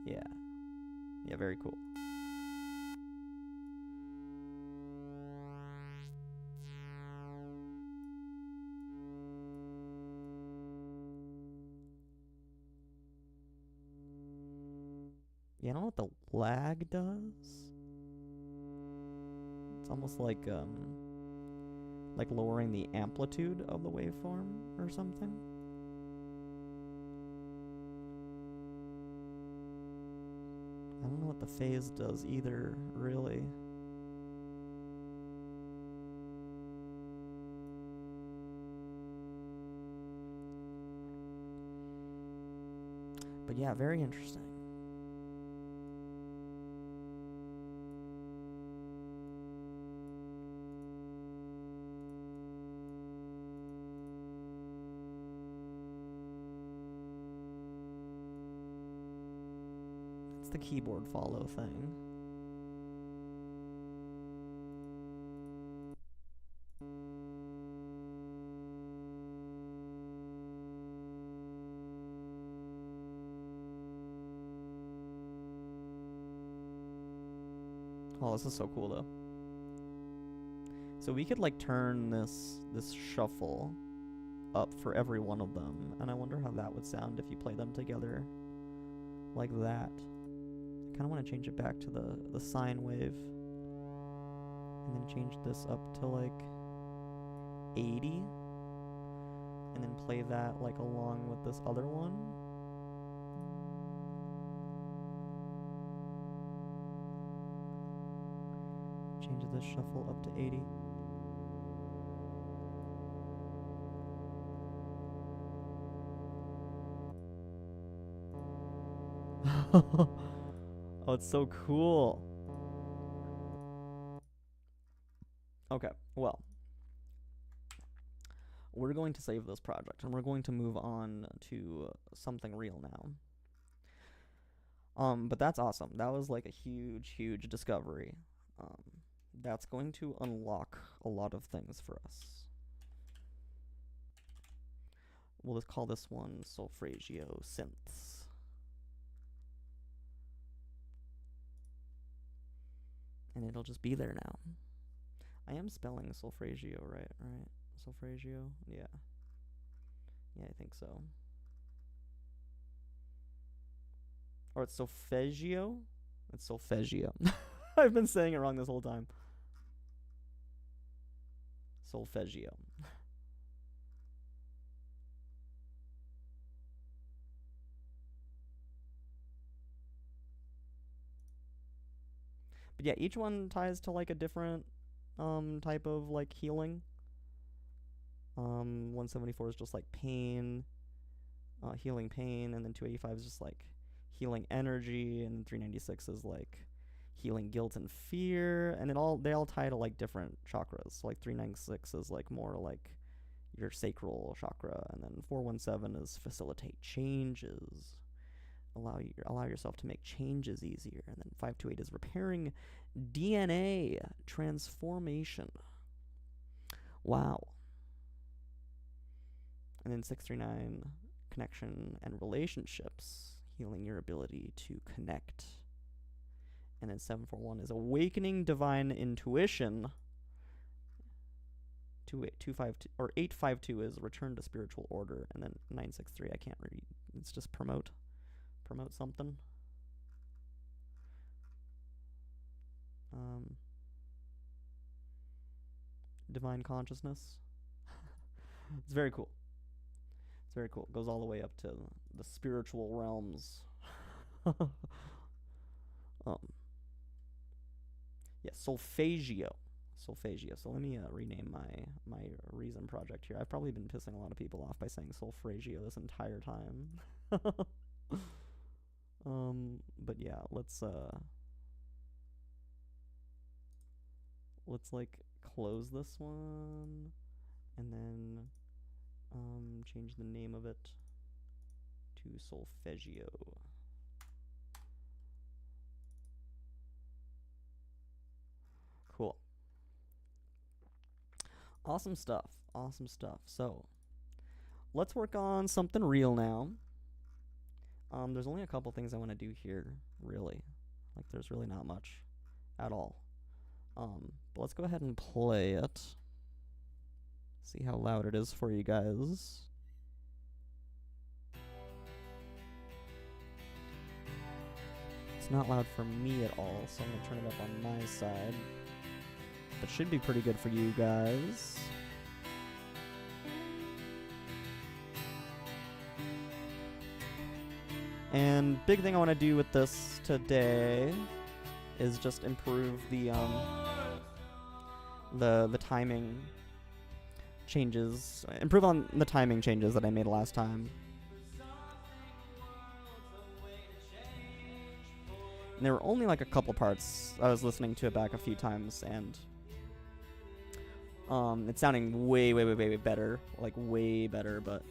Yeah. Yeah, very cool. Yeah, I don't know what the lag does. It's almost like lowering the amplitude of the waveform or something. I don't know what the phase does either, really. But yeah, very interesting. It's the keyboard follow thing. Oh, this is so cool though. So we could like turn this shuffle up for every one of them, and I wonder how that would sound if you play them together like that. I kind of want to change it back to the sine wave, and then change this up to like 80, and then play that like along with this other one. Change this shuffle up to 80. Oh, it's so cool. Okay, well, we're going to save this project, and we're going to move on to something real now. But that's awesome. That was like a huge discovery. That's going to unlock a lot of things for us. We'll just call this one Solfeggio Synths. And it'll just be there now. I am spelling Solfeggio right? Solfeggio? Yeah. Yeah, I think so. Or it's Solfeggio? It's Solfeggio. I've been saying it wrong this whole time. Solfeggio. But yeah, each one ties to like a different type of like healing. 174 is just like pain, healing pain, and then 285 is just like healing energy, and 396 is like healing guilt and fear, and they all tie to like different chakras. So like 396 is like more like your sacral chakra, and then 417 is facilitate changes, allow yourself to make changes easier, and then 528 is repairing DNA transformation. Wow. And then 639, connection and relationships, healing your ability to connect. And then 741 is awakening divine intuition. 852 is return to spiritual order, and then 963 I can't read. It's just promote something. Divine consciousness. It's very cool. It's very cool. It goes all the way up to the spiritual realms. Yeah, Solfeggio. So let me rename my Reason project here. I've probably been pissing a lot of people off by saying Solfeggio this entire time. But yeah, let's like close this one, and then change the name of it to solfeggio. Cool. Awesome stuff. Awesome stuff. So, let's work on something real now. There's only a couple things I want to do here, really. Like, there's really not much at all. But let's go ahead and play it. See how loud it is for you guys. It's not loud for me at all, so I'm going to turn it up on my side. That should be pretty good for you guys. And big thing I want to do with this today is just improve the timing changes, improve on the timing changes that I made last time. And there were only like a couple parts. I was listening to it back a few times, and it's sounding way better, like way better, but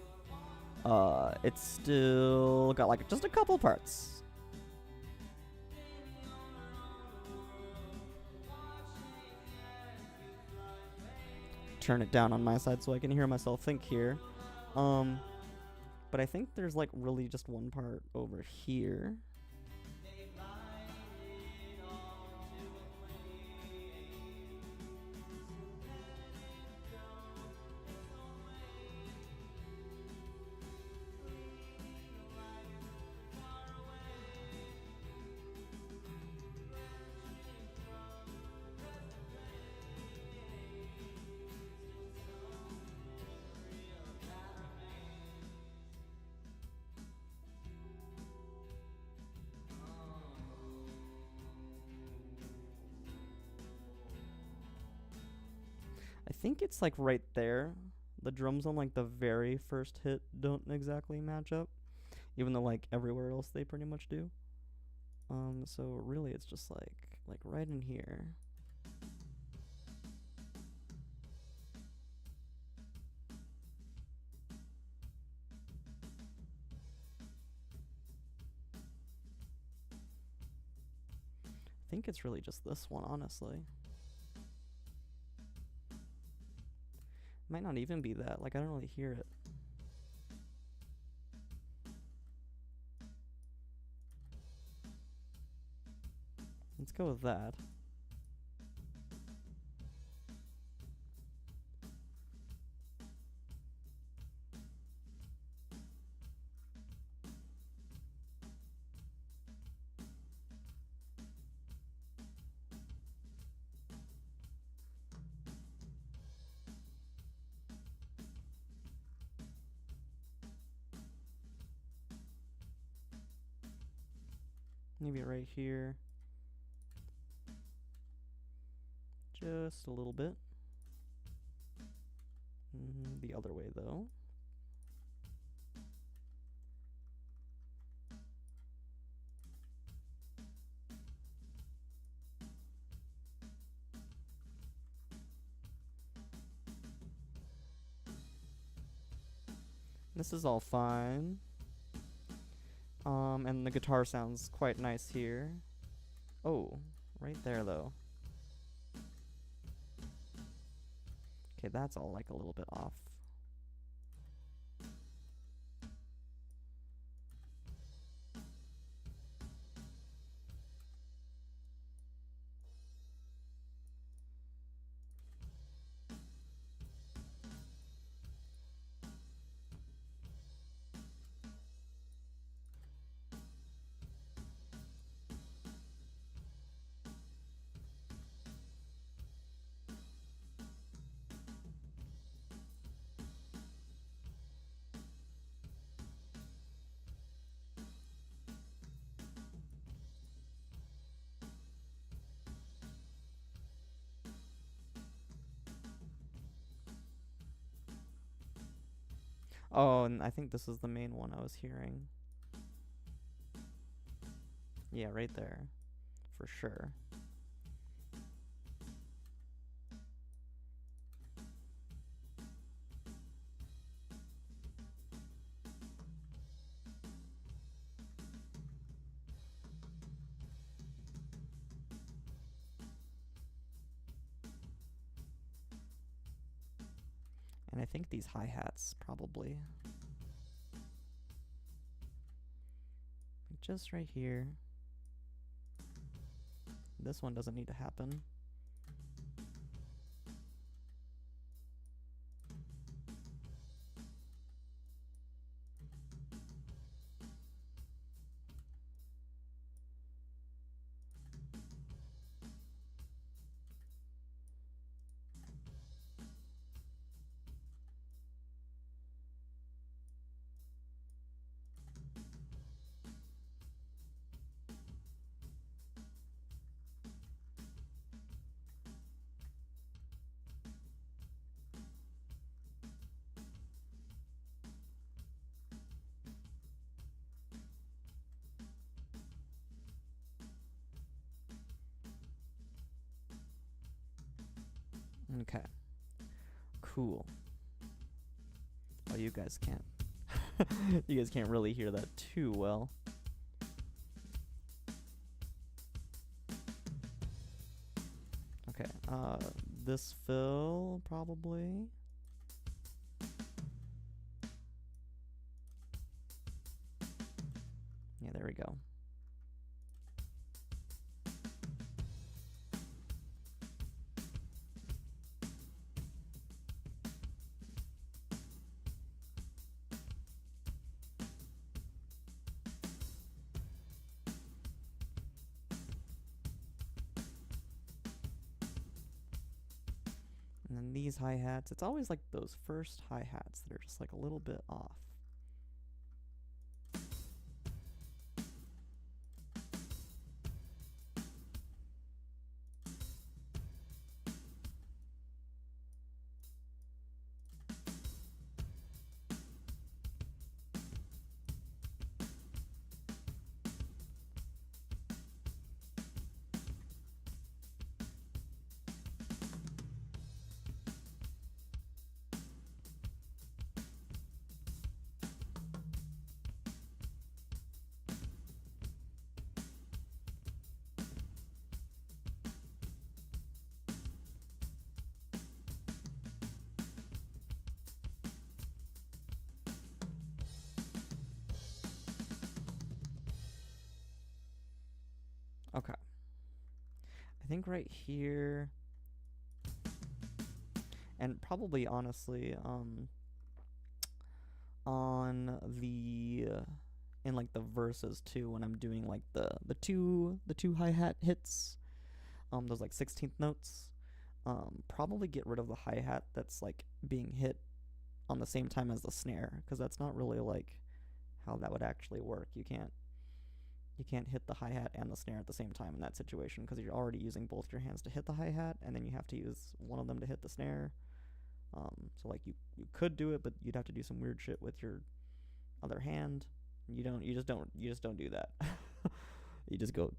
it's still got like just a couple parts. Turn it down on my side so I can hear myself think here. But I think there's like really just one part over here. I think it's like right there. The drums on like the very first hit don't exactly match up, even though like everywhere else they pretty much do. So really it's just like right in here. I think it's really just this one, honestly. Might not even be that. Like, I don't really hear it. Let's go with that. Maybe right here. Just a little bit. The other way, though. This is all fine. And the guitar sounds quite nice here. Oh, right there, though. Okay, that's all like a little bit off. Oh, and I think this is the main one I was hearing. Yeah, right there. For sure. And I think these hi-hats probably. Just right here. This one doesn't need to happen. Okay. Cool. Oh, you guys can't. You guys can't really hear that too well. Okay. This fill probably. Yeah, there we go. And then these hi-hats, it's always like those first hi-hats that are just like a little bit off. Okay. I think right here, and probably honestly, on the in like the verses too, when I'm doing like the two hi-hat hits, those like 16th notes, probably get rid of the hi-hat that's like being hit on the same time as the snare, because that's not really like how that would actually work. You can't hit the hi-hat and the snare at the same time in that situation, because you're already using both your hands to hit the hi-hat, and then you have to use one of them to hit the snare. So like you could do it, but you'd have to do some weird shit with your other hand. You just don't do that. You just go,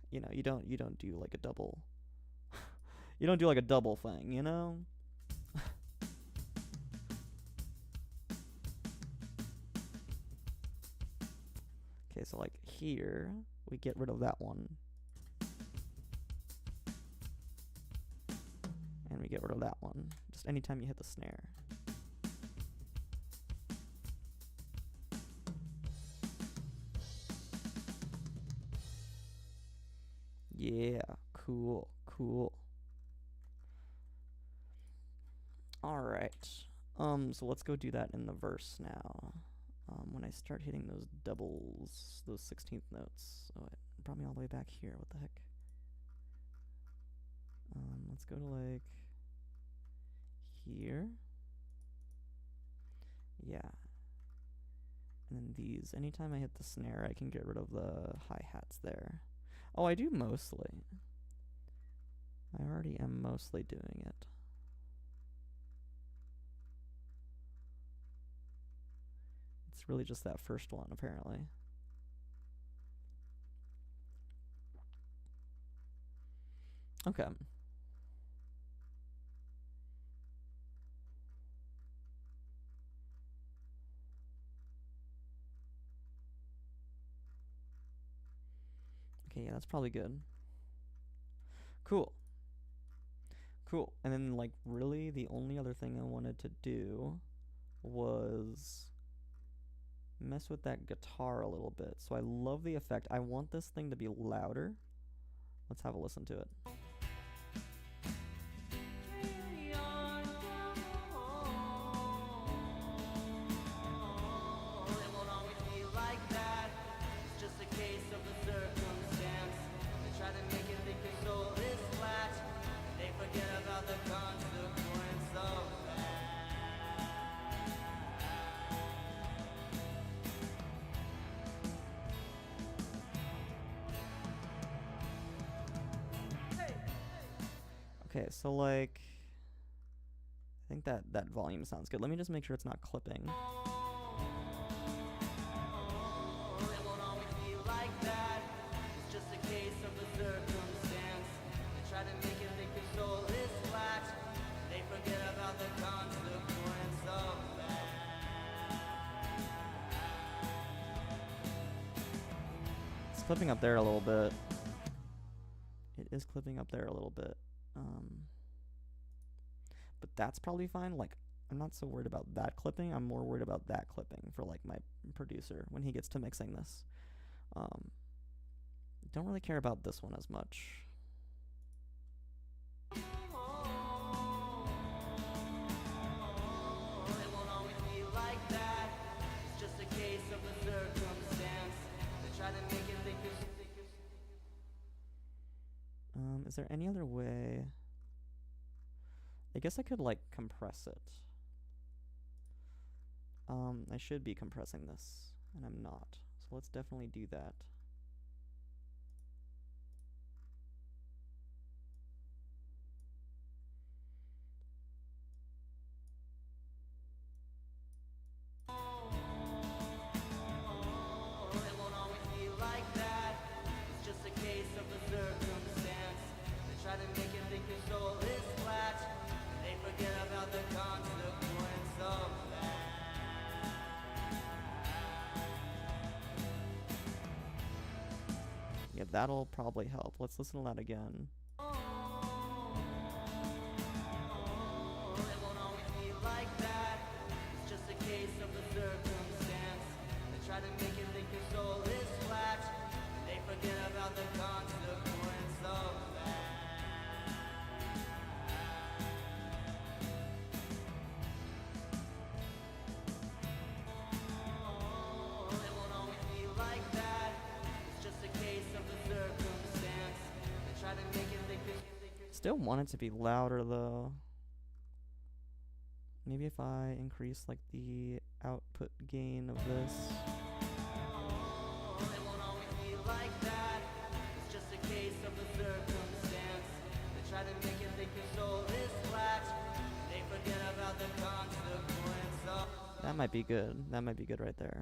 you know, you don't do like a double. You don't do like a double thing, you know? Okay, so like here, we get rid of that one. And we get rid of that one. Just anytime you hit the snare. Yeah, cool. Alright. So let's go do that in the verse now. When I start hitting those doubles, those 16th notes. Oh, it brought me all the way back here. What the heck? Let's go to like here. Yeah. And then these. Anytime I hit the snare, I can get rid of the hi-hats there. Oh, I do mostly. I already am mostly doing it. It's really just that first one, apparently. Okay. Okay, yeah, that's probably good. Cool. Cool. And then, like, really the only other thing I wanted to do was mess with that guitar a little bit. So I love the effect. I want this thing to be louder. Let's have a listen to it. Okay, so like, I think that volume sounds good. Let me just make sure it's not clipping. It's clipping up there a little bit. It is clipping up there a little bit. But that's probably fine. Like, I'm not so worried about that clipping. I'm more worried about that clipping for like my producer when he gets to mixing this. Don't really care about this one as much. Is there any other way? I guess I could like compress it. I should be compressing this, and I'm not. So let's definitely do that. Yeah, that'll probably help. Let's listen to that again. Still want it to be louder though. Maybe if I increase like the output gain of this. That might be good. That might be good right there.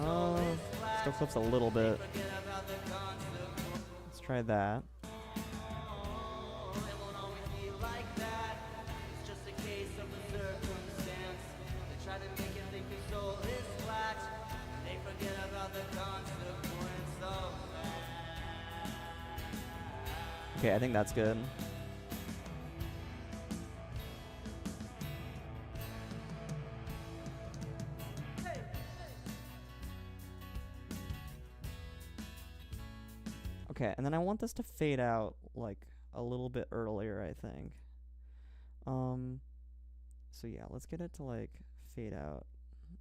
Oh, still clips a little bit. Let's try that. Okay, I think that's good. Okay, and then I want this to fade out like a little bit earlier, I think. So yeah, let's get it to like fade out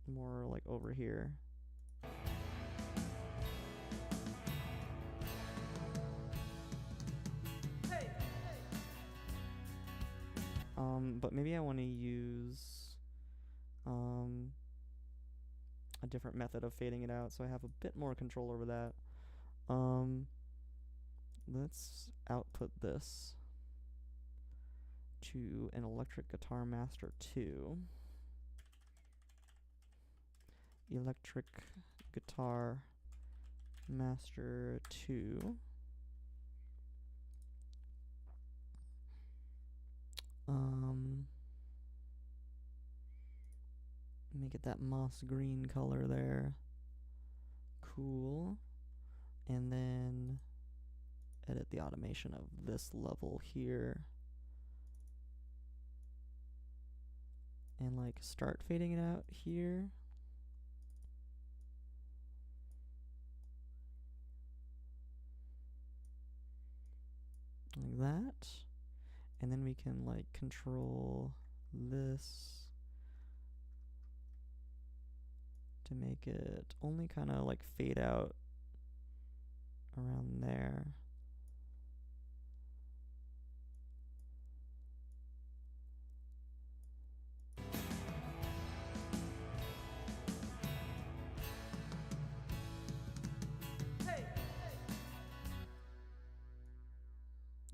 more like over here. But maybe I want to use a different method of fading it out so I have a bit more control over that. Let's output this to an Electric Guitar Master 2. Electric Guitar Master 2. Make it that moss green color there. Cool. And then edit the automation of this level here. And like start fading it out here. Like that. And then we can like control this to make it only kind of like fade out around there.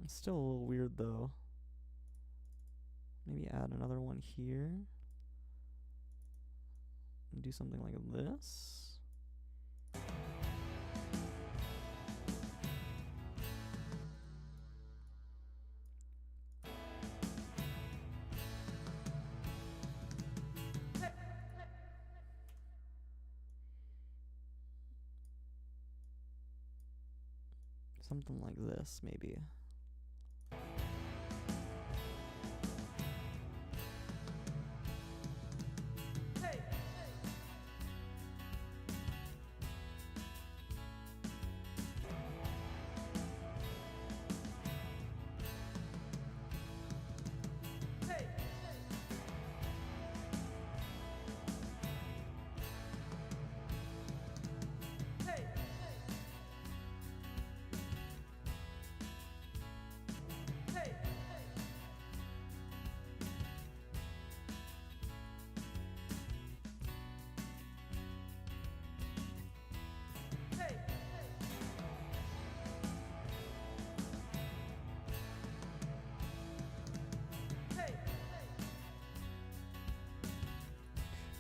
It's still a little weird though. Maybe add another one here. And do something like this. Something like this, maybe.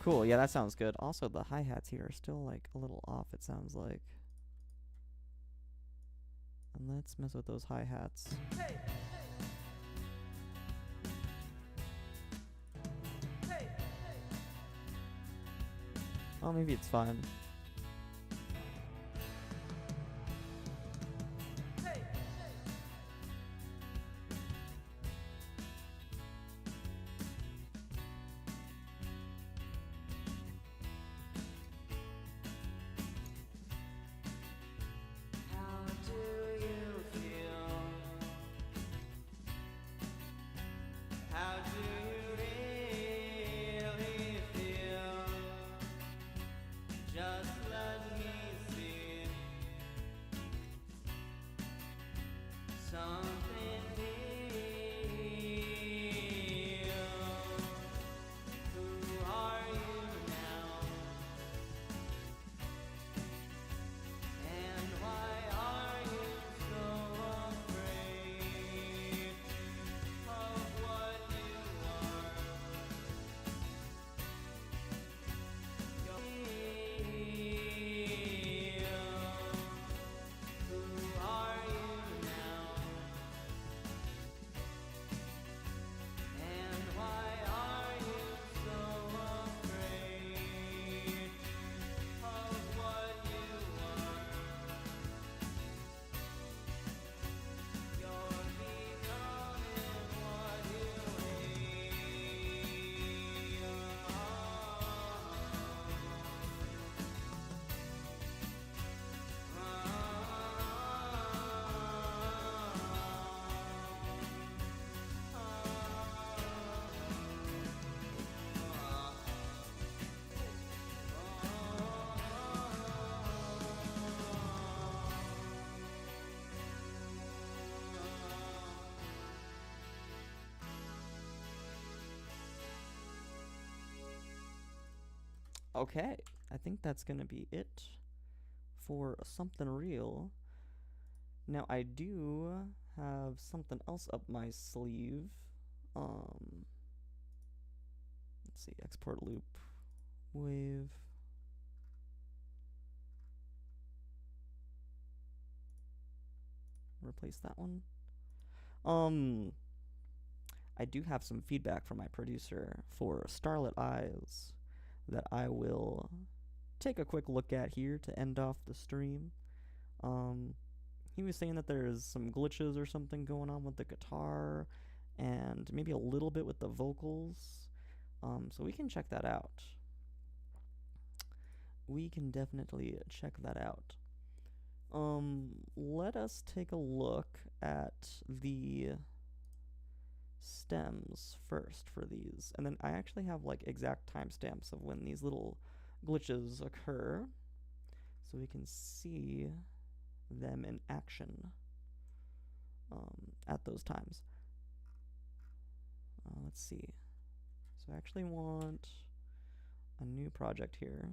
Cool, yeah, that sounds good. Also, the hi-hats here are still like a little off, it sounds like. And let's mess with those hi-hats. Oh, maybe it's fine. Okay, I think that's gonna be it for something real. Now I do have something else up my sleeve. Let's see, export loop, wave. Replace that one. I do have some feedback from my producer for Starlit Eyes. that I will take a quick look at here to end off the stream. He was saying that there's some glitches or something going on with the guitar and maybe a little bit with the vocals. So we can check that out. We can definitely check that out. Let us take a look at the stems first for these. And then I actually have like exact timestamps of when these little glitches occur, so we can see them in action at those times. Let's see. So I actually want a new project here.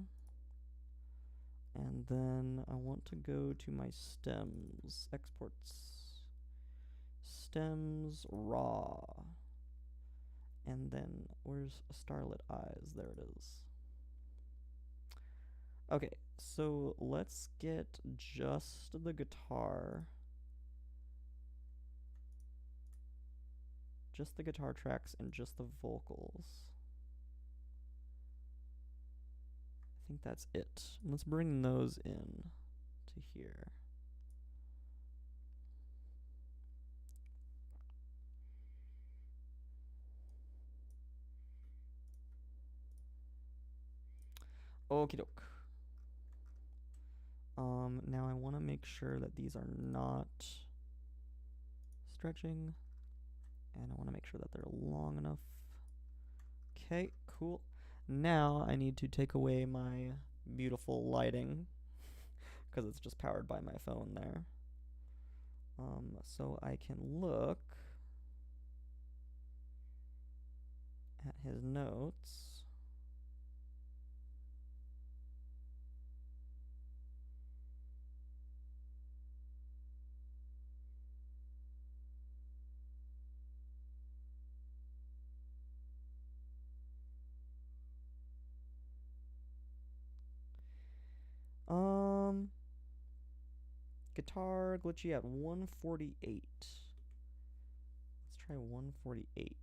And then I want to go to my stems, exports, stems, raw. And then where's Starlit Eyes? There it is. Okay, so let's get just the guitar. Just the guitar tracks and just the vocals. I think that's it. Let's bring those in to here. Okie doke. Now I want to make sure that these are not stretching, and I want to make sure that they're long enough. Okay, cool. Now I need to take away my beautiful lighting because it's just powered by my phone there. So I can look at his notes. Guitar glitchy at 148. Let's try 148.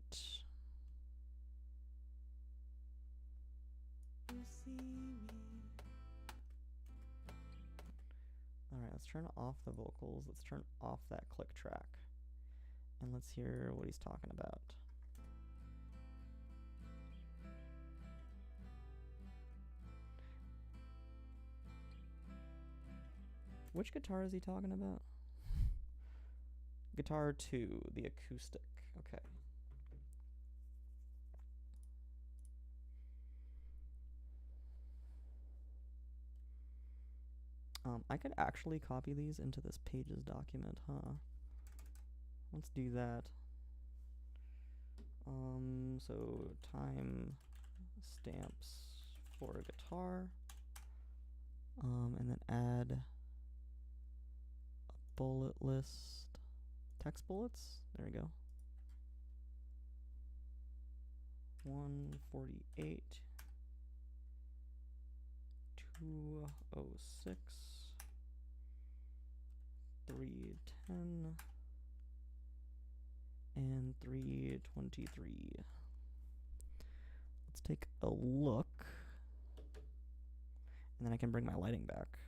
Alright, let's turn off the vocals. Let's turn off that click track. And let's hear what he's talking about. Which guitar is he talking about? Guitar 2, the acoustic. Okay. I could actually copy these into this pages document, huh? Let's do that. So time stamps for a guitar. And then add a bullet list. Text bullets? There we go. 148. 206. 310. And 323. Let's take a look. And then I can bring my lighting back.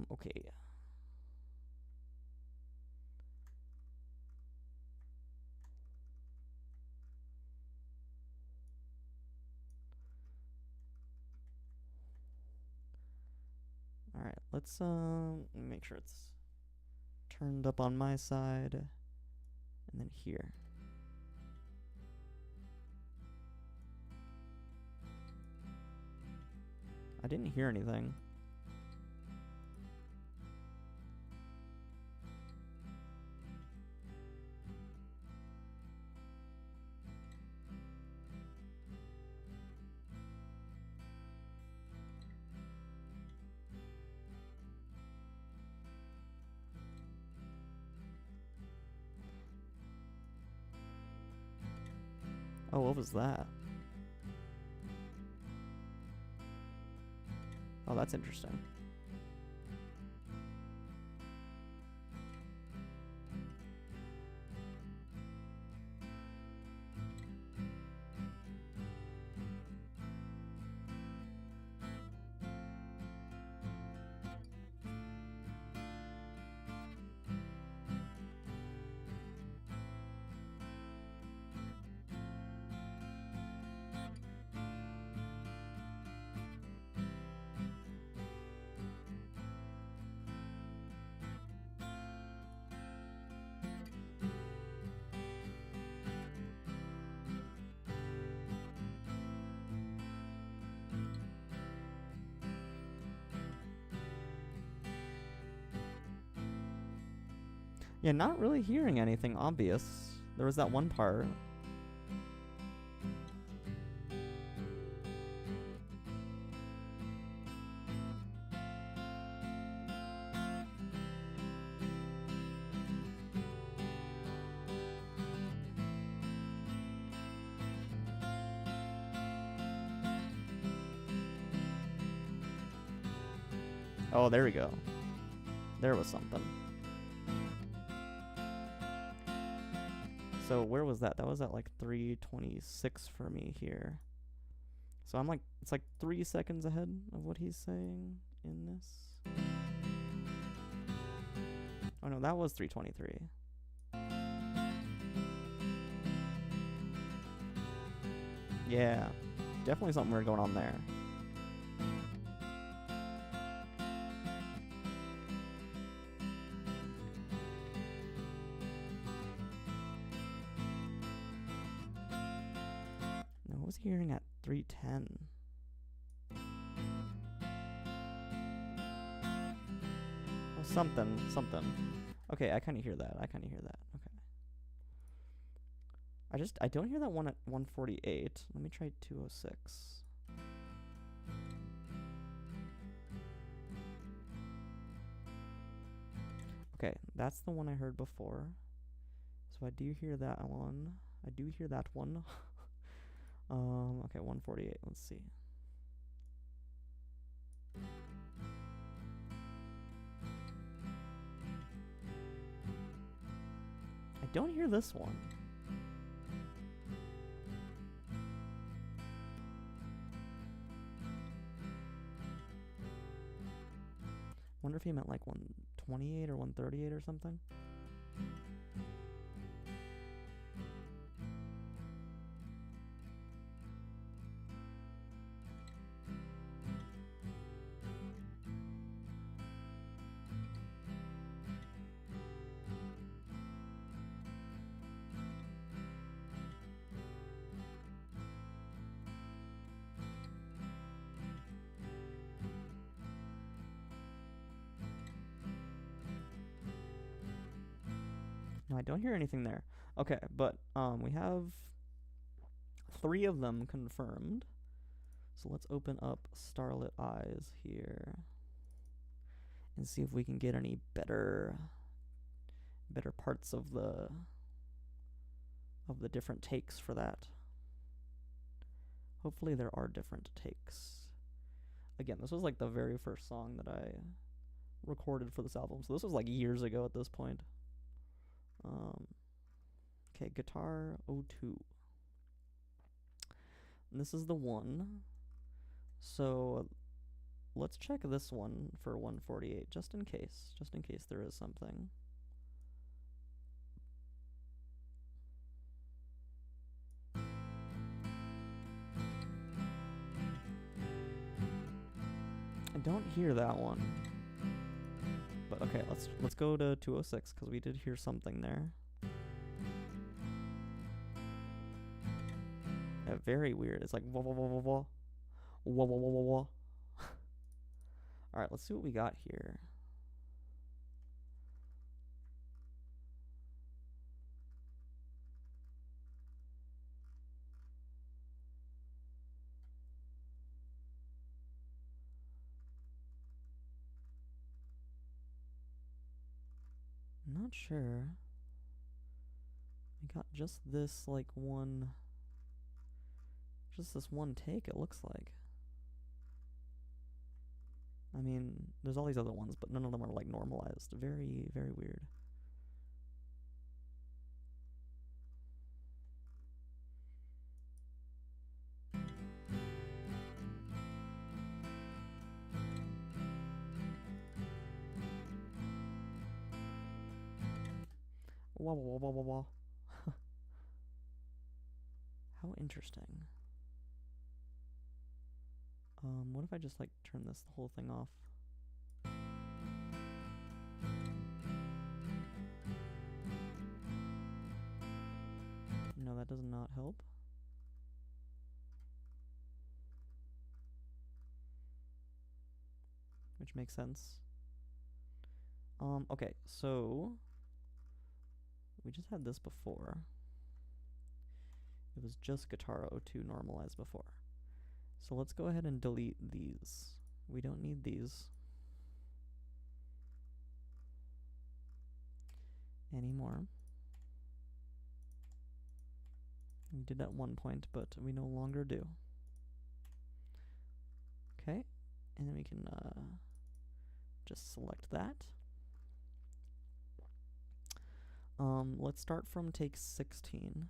Okay. All right, let's make sure it's turned up on my side, and then here. I didn't hear anything. Oh, what was that? Oh, that's interesting. Yeah, not really hearing anything obvious. There was that one part. Oh, there we go. There was something. So where was that? That was at like 326 for me here. So I'm like, it's like 3 seconds ahead of what he's saying in this. Oh no, that was 323. Yeah, definitely something weird going on there. No, what was he hearing at 310? Oh, something. Okay, I kind of hear that. Okay. I don't hear that one at 148. Let me try 206. Okay, that's the one I heard before. So I do hear that one. Okay, 148. Let's see. I don't hear this one. Wonder if he meant like 128 or 138 or something. No, I don't hear anything there. Okay, but we have 3 of them confirmed. So let's open up Starlit Eyes here and see if we can get any better parts of the different takes for that. Hopefully there are different takes. Again, this was like the very first song that I recorded for this album, so this was like years ago at this point. Okay, guitar 02. And this is the one. So let's check this one for 148, just in case there is something. I don't hear that one. But okay, let's go to 206 because we did hear something there. Yeah, very weird. It's like wah wah wah wah wah wah wah wah wah wah. All right, let's see what we got here. Not sure. We got just this like this one take, it looks like. I mean, there's all these other ones, but none of them are like normalized. Very, very weird. Wah wah wah wah wah. How interesting. What if I just like turn this whole thing off? No, that does not help. Which makes sense. Okay, so we just had this before. It was just guitar O2 normalized before. So let's go ahead and delete these. We don't need these anymore. We did at one point, but we no longer do. Okay, and then we can just select that. Let's start from take 16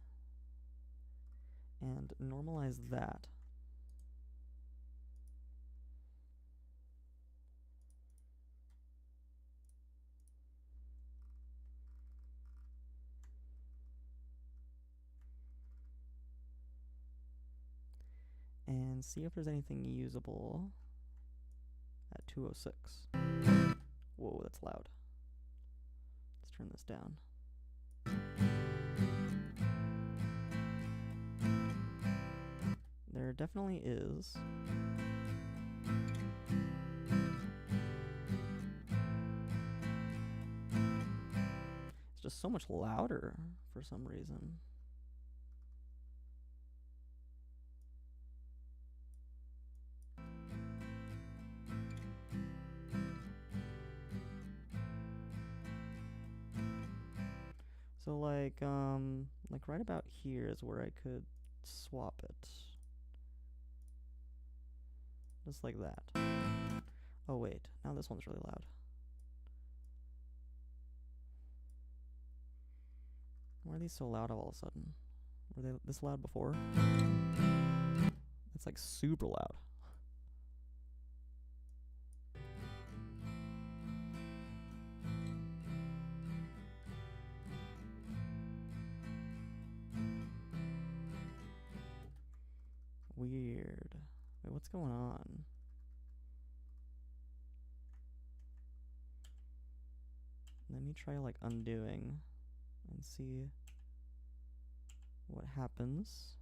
and normalize that. And see if there's anything usable at 206. Whoa, that's loud. Let's turn this down. There definitely is. It's just so much louder for some reason. So like right about here is where I could swap it. Just like that. Oh wait, now this one's really loud. Why are these so loud all of a sudden? Were they this loud before? It's like super loud. Weird. Wait, what's going on? Let me try like undoing and see what happens.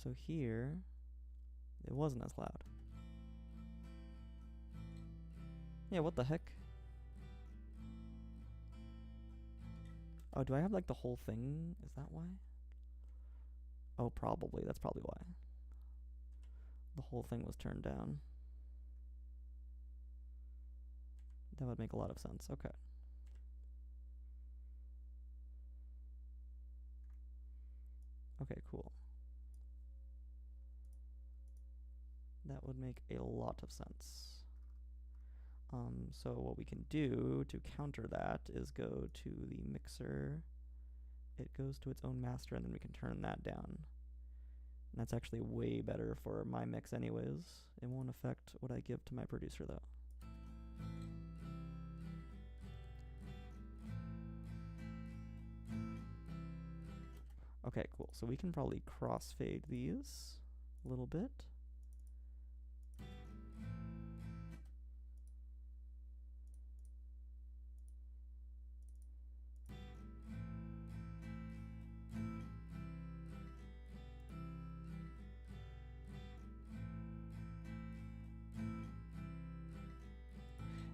So here, it wasn't as loud. Yeah, what the heck? Oh, do I have like the whole thing? Is that why? Oh, probably. That's probably why. The whole thing was turned down. That would make a lot of sense. Okay. Okay, cool. That would make a lot of sense. So what we can do to counter that is go to the mixer. It goes to its own master, and then we can turn that down. And that's actually way better for my mix anyways. It won't affect what I give to my producer though. Okay, cool. So we can probably crossfade these a little bit.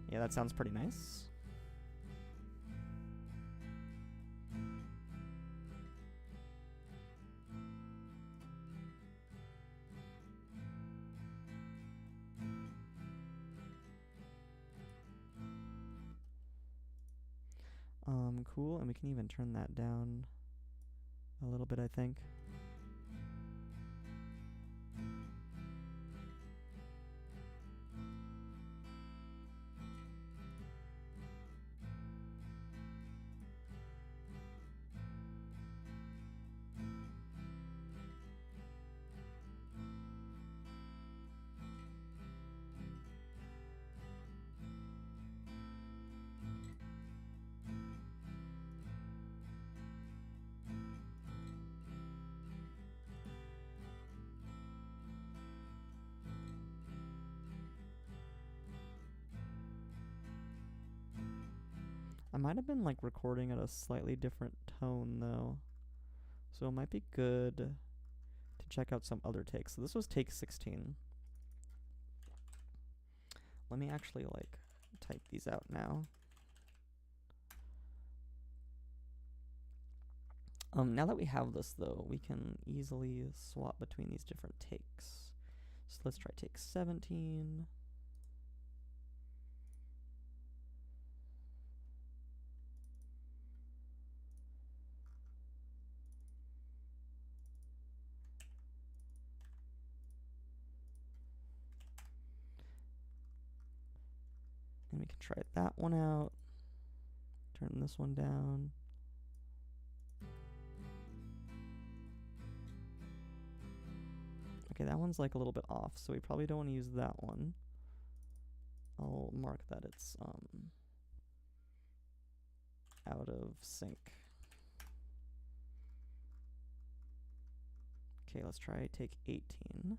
Yeah, that sounds pretty nice. Cool, and we can even turn that down a little bit, I think. I might have been like recording at a slightly different tone though. So it might be good to check out some other takes. So this was take 16. let me actually like type these out now. Now that we have this though, we can easily swap between these different takes. So let's try take 17. And we can try that one out. Turn this one down. Okay, that one's like a little bit off, so we probably don't want to use that one. I'll mark that it's out of sync. Okay, let's try take 18.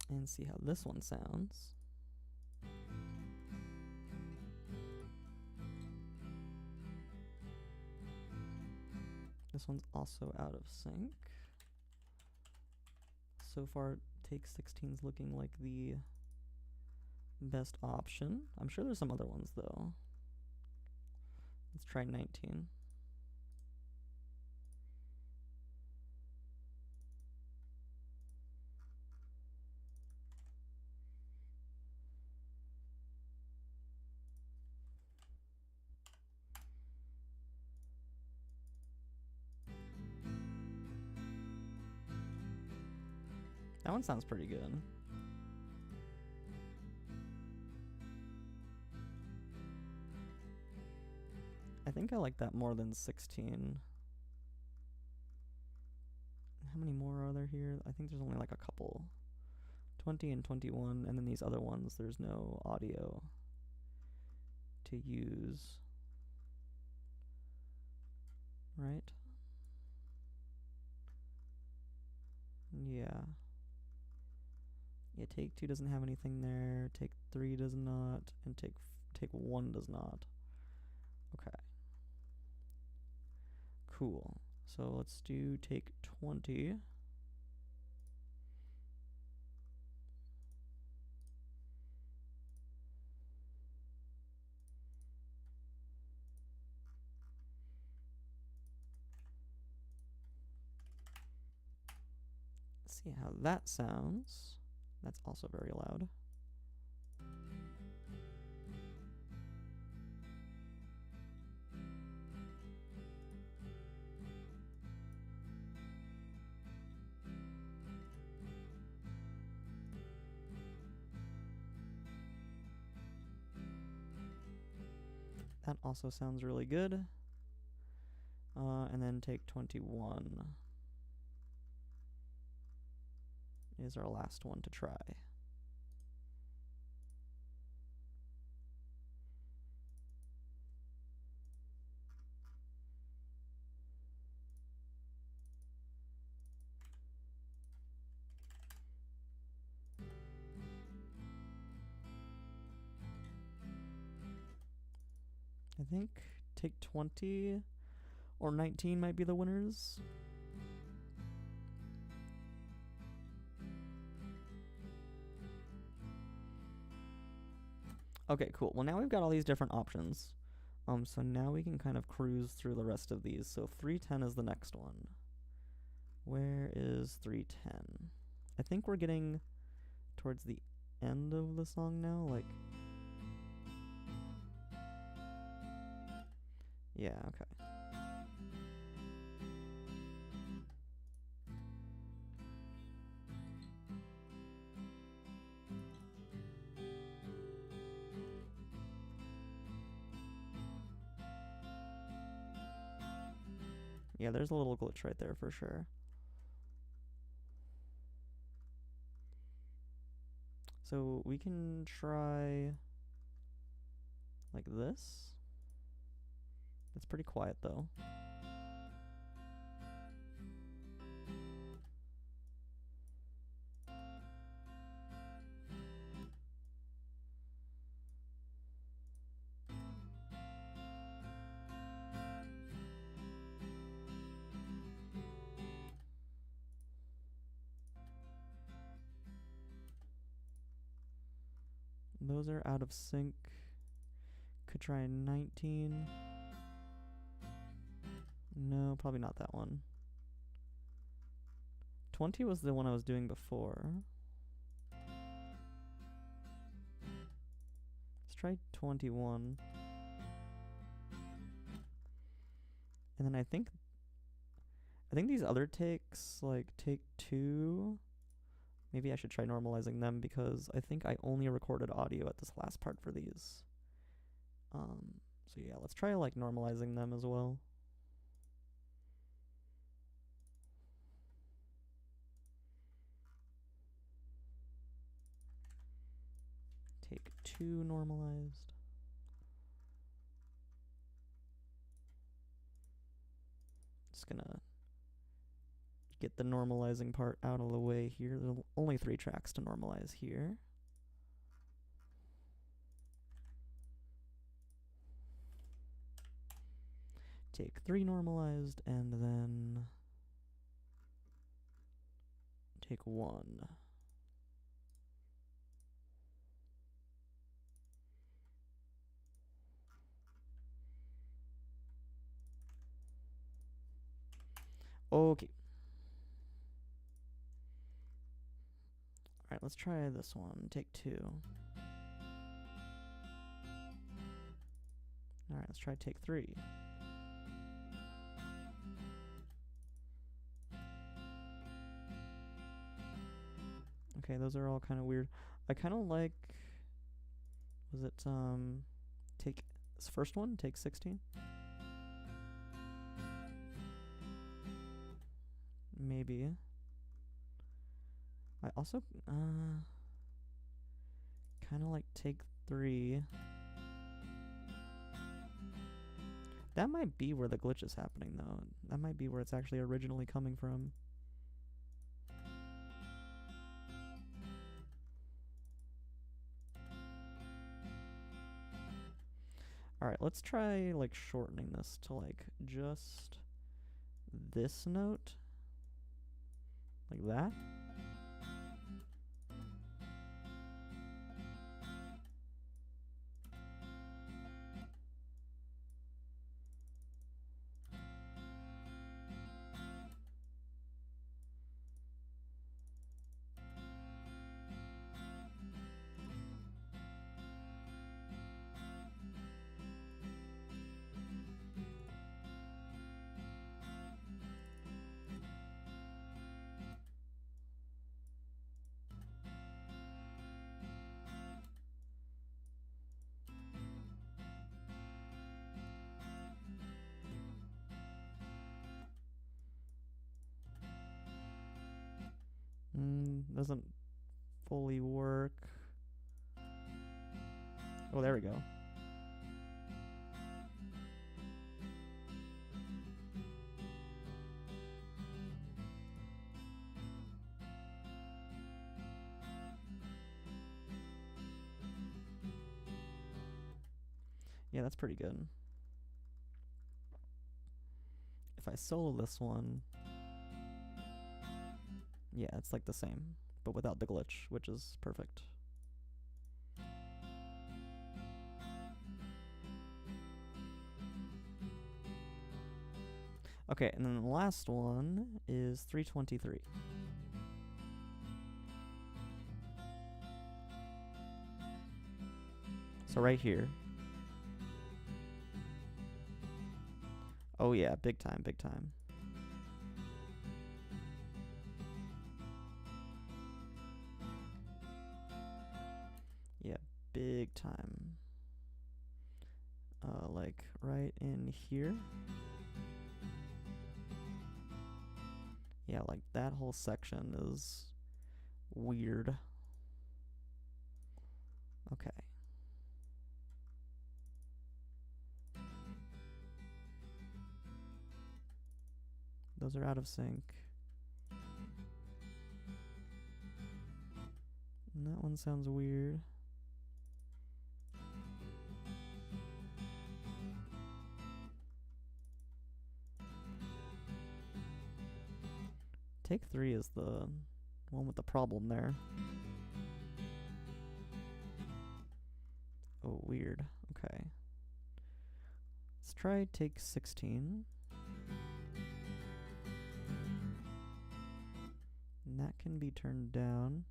And see how this one sounds. This one's also out of sync. So far, take 16 is looking like the best option. I'm sure there's some other ones though. Let's try 19. That one sounds pretty good. I think I like that more than 16. How many more are there here? I think there's only like a couple. 20 and 21, and then these other ones, there's no audio to use. Right? Yeah. Yeah, take 2 doesn't have anything there, take 3 does not, and take 1 does not. Okay. Cool. So let's do take 20. See how that sounds. That's also very loud. That also sounds really good. And then take 21 is our last one to try. I think take 20 or 19 might be the winners. Okay, cool. Well, now we've got all these different options. So now we can kind of cruise through the rest of these. So 310 is the next one. Where is 310? I think we're getting towards the end of the song now, like... Yeah, okay. Yeah, there's a little glitch right there for sure. So we can try like this. It's pretty quiet though. Those are out of sync. Could try 19. No, probably not that one. 20 was the one I was doing before. Let's try 21. And then I think these other takes, like take 2, maybe I should try normalizing them because I think I only recorded audio at this last part for these. So yeah, let's try like normalizing them as well. Take 2 normalized. Just gonna get the normalizing part out of the way here. There's only 3 tracks to normalize here. Take 3 normalized and then take 1. Okay. Alright, let's try this one. Take 2. Alright, let's try take 3. Okay, those are all kind of weird. I kind of like, was it, take, this first one, take 16? Maybe. I also, kind of like take 3. That might be where the glitch is happening, though. That might be where it's actually originally coming from. Alright, let's try, like, shortening this to, like, just this note. Like that. Doesn't fully work. Oh, there we go. Yeah, that's pretty good. If I solo this one, yeah, it's like the same, but without the glitch, which is perfect. Okay, and then the last one is 323. So right here. Oh yeah, big time, big time. Yeah, big time. Like right in here. Yeah, like that whole section is weird. Okay. Those are out of sync. And that one sounds weird. Take 3 is the one with the problem there. Oh, weird. Okay. Let's try take 16. And that can be turned down.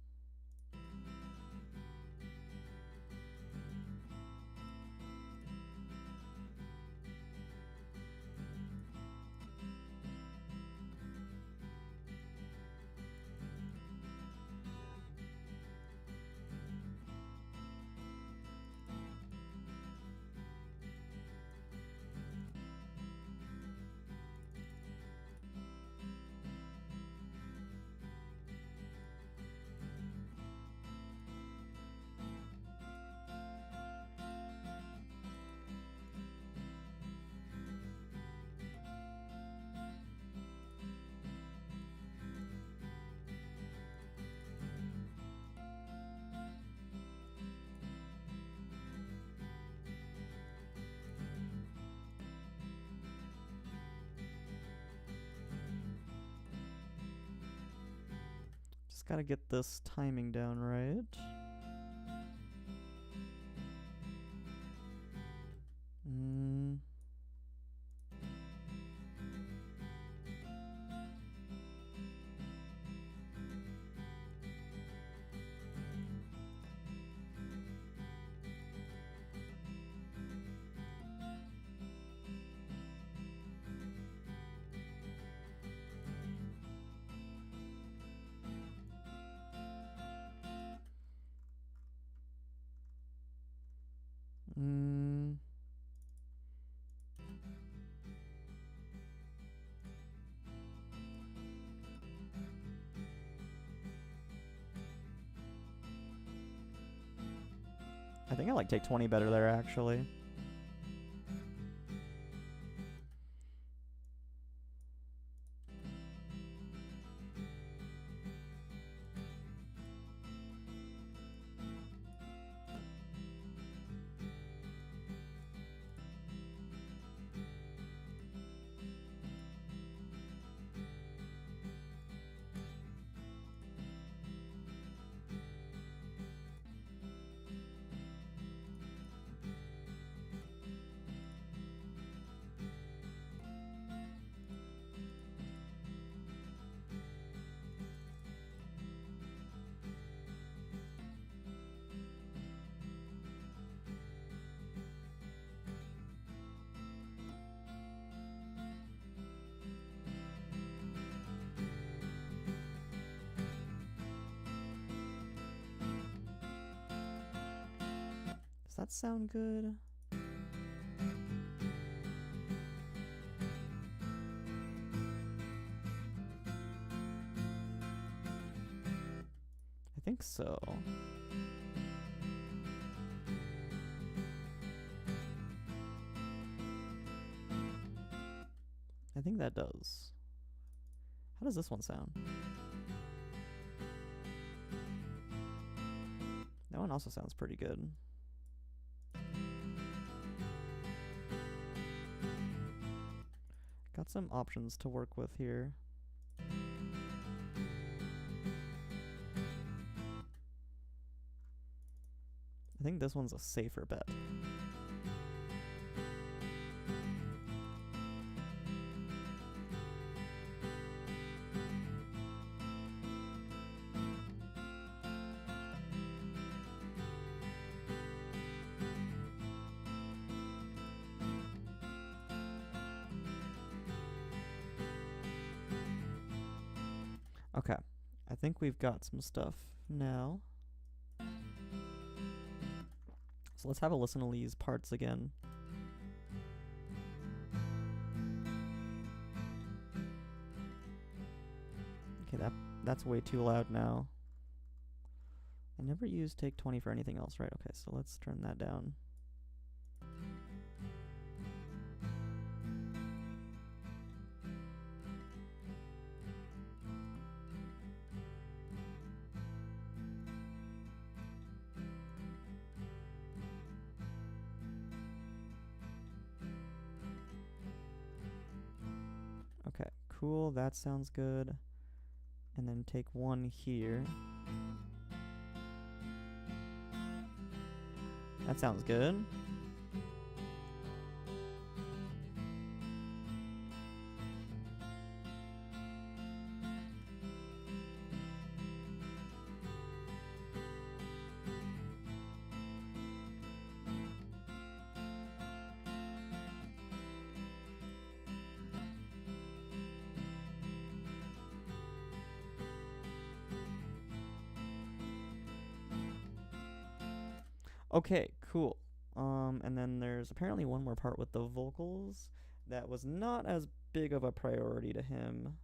Just gotta get this timing down right. I think I like take 20 better there, actually. Does that sound good? I think so. I think that does. How does this one sound? That one also sounds pretty good. Got some options to work with here. I think this one's a safer bet. Okay, I think we've got some stuff now. So let's have a listen to these parts again. Okay, that's way too loud now. I never use take 20 for anything else, right? Okay, so let's turn that down. Okay, cool, that sounds good. And then take one here. That sounds good. Okay, cool. And then there's apparently one more part with the vocals that was not as big of a priority to him.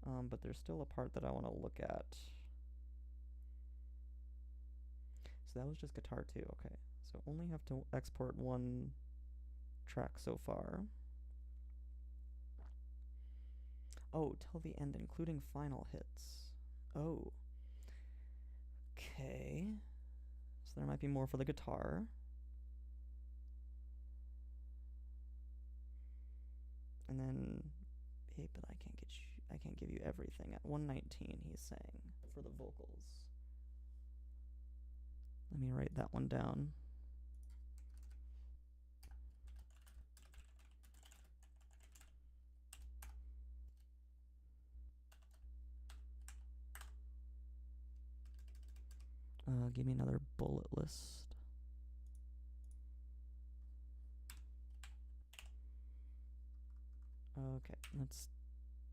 But there's still a part that I want to look at. So that was just guitar too. Okay, so only have to export one track so far. Oh, till the end, including final hits. Oh. Okay. So there might be more for the guitar. And then, hey, but I can't give you everything. At 119, he's saying, for the vocals. Let me write that one down. Give me another bullet list. Okay, let's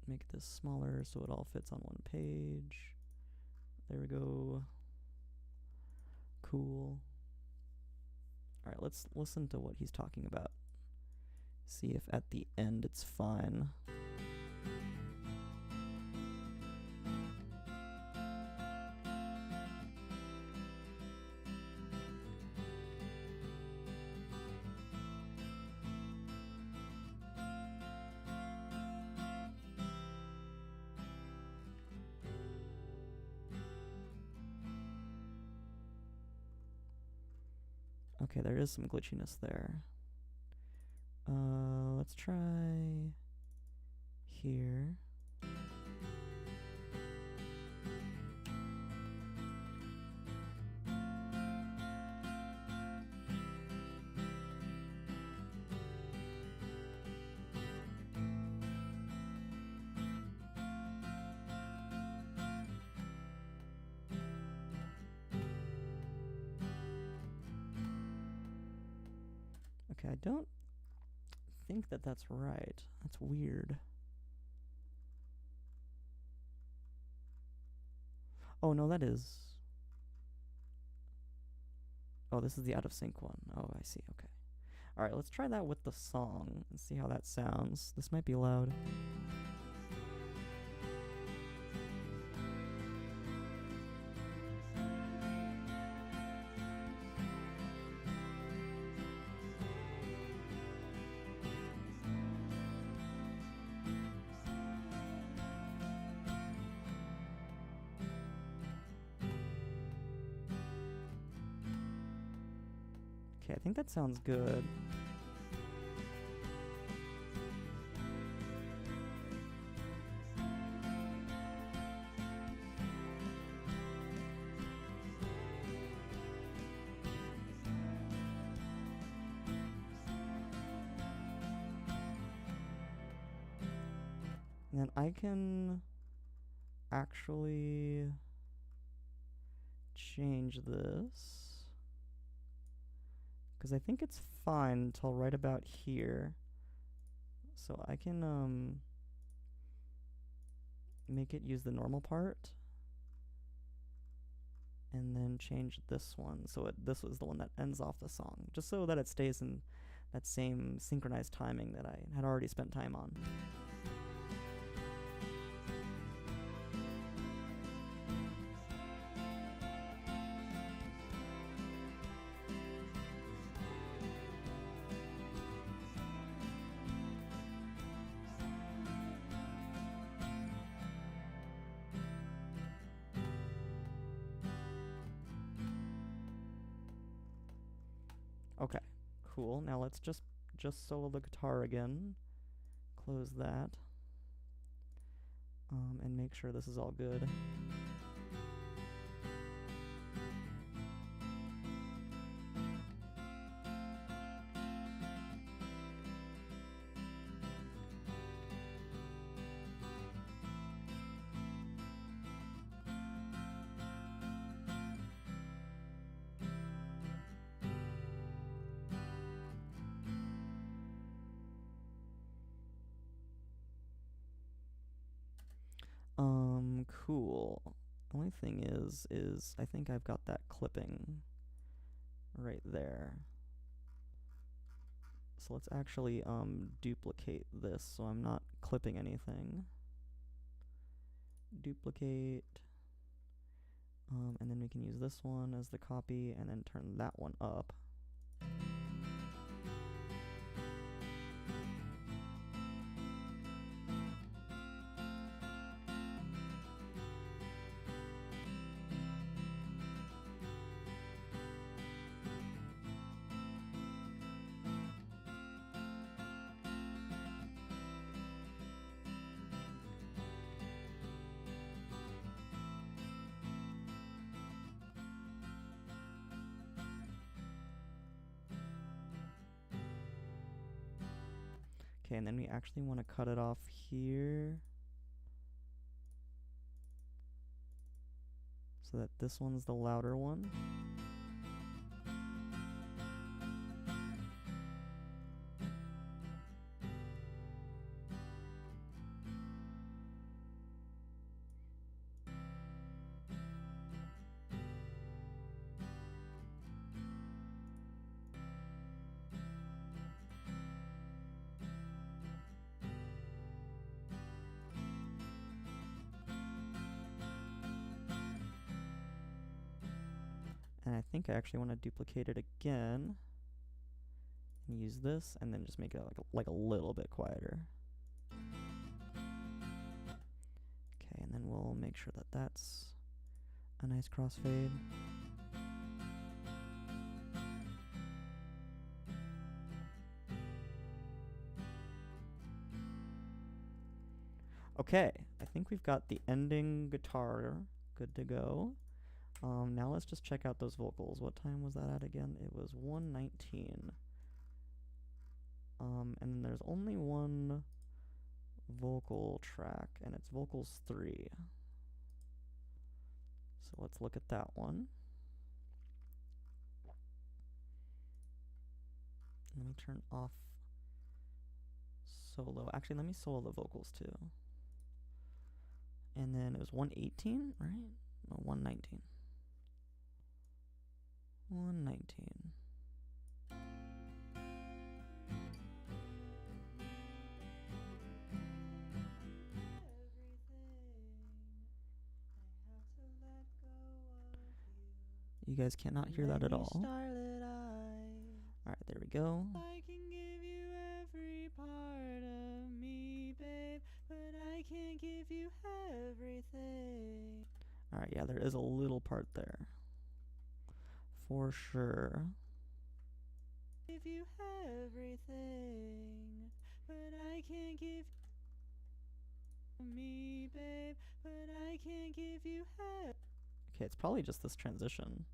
make this smaller so it all fits on one page. There we go. Cool. Alright, let's listen to what he's talking about. See if at the end it's fine. Okay, there is some glitchiness there. Let's try here. Okay, I don't think that that's right. That's weird. Oh, no, that is. Oh, this is the out of sync one. Oh, I see. Okay. All right, let's try that with the song and see how that sounds. This might be loud. Okay, I think that sounds good. And then I can actually change this, because I think it's fine until right about here. So I can make it use the normal part and then change this one so this was the one that ends off the song, just so that it stays in that same synchronized timing that I had already spent time on. Okay, cool. Now let's just solo the guitar again. Close that. And make sure this is all good. Cool. Only thing is I think I've got that clipping right there. So let's actually duplicate this so I'm not clipping anything. Duplicate. And then we can use this one as the copy and then turn that one up. Okay, and then we actually want to cut it off here so that this one's the louder one. And I think I actually want to duplicate it again and use this and then just make it like a little bit quieter. Okay, and then we'll make sure that that's a nice crossfade. Okay, I think we've got the ending guitar good to go. Now let's just check out those vocals. What time was that at again? It was 1:19. And then there's only one vocal track, and it's vocals 3. So let's look at that one. Let me turn off solo. Actually, let me solo the vocals too. And then it was 1:18, right? No, 1:19. 1:19. You guys cannot hear that at all. Alright, there we go. I can give you every part of me, babe, but I can't give you everything. Alright, yeah, there is a little part there. For sure. Give you everything, but I can't give me, babe, but I can't give you Okay, it's probably just this transition.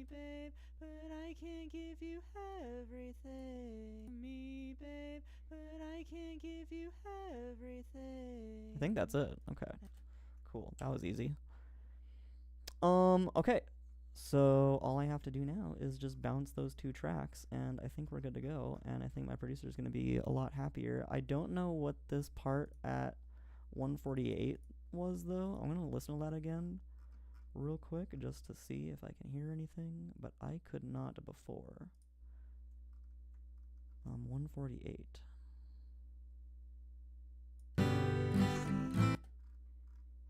babe, but I can't give you everything. Me, babe, but I can't give you everything. I think that's it. Okay. Cool. That was easy. Okay. So all I have to do now is just bounce those 2 tracks, and I think we're good to go, and I think my producer is going to be a lot happier. I don't know what this part at 1:48 was, though. I'm going to listen to that again real quick just to see if I can hear anything, but I could not before. 1:48. Let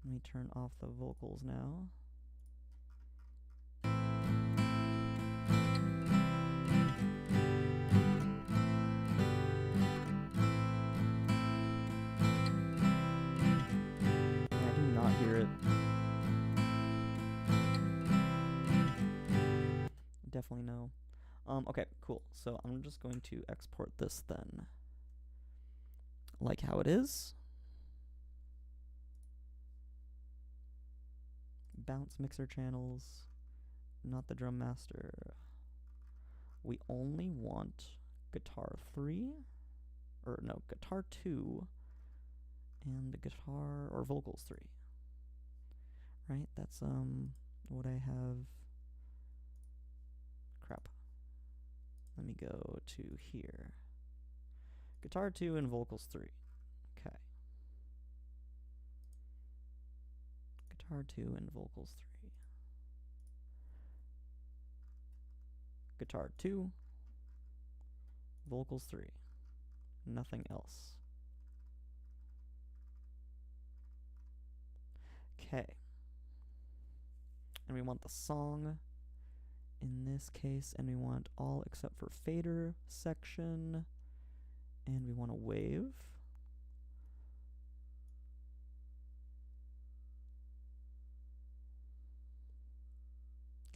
me turn off the vocals now. I do not hear it. Definitely no. Okay, cool. So I'm just going to export this then. Like how it is. Bounce mixer channels, not the drum master. We only want guitar 3, or no, guitar 2, and guitar, or vocals 3. Right, that's what I have. Crap. Let me go to here. Guitar 2 and vocals 3. Okay. Guitar 2 and vocals 3. Guitar 2, vocals 3. Nothing else. Okay. And we want the song in this case, and we want all except for fader section, and we want a wave.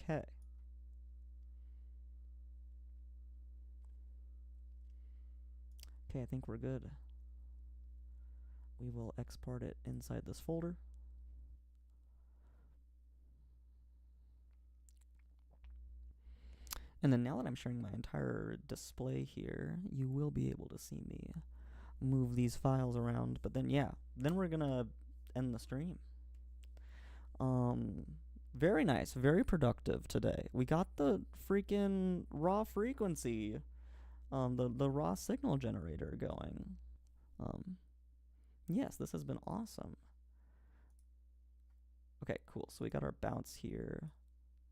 Okay. Okay, I think we're good. We will export it inside this folder. And then now that I'm sharing my entire display here, you will be able to see me move these files around. But then, yeah, then we're gonna end the stream. Very nice, very productive today. We got the freaking raw frequency, the raw signal generator going. Yes, this has been awesome. Okay, cool. So we got our bounce here.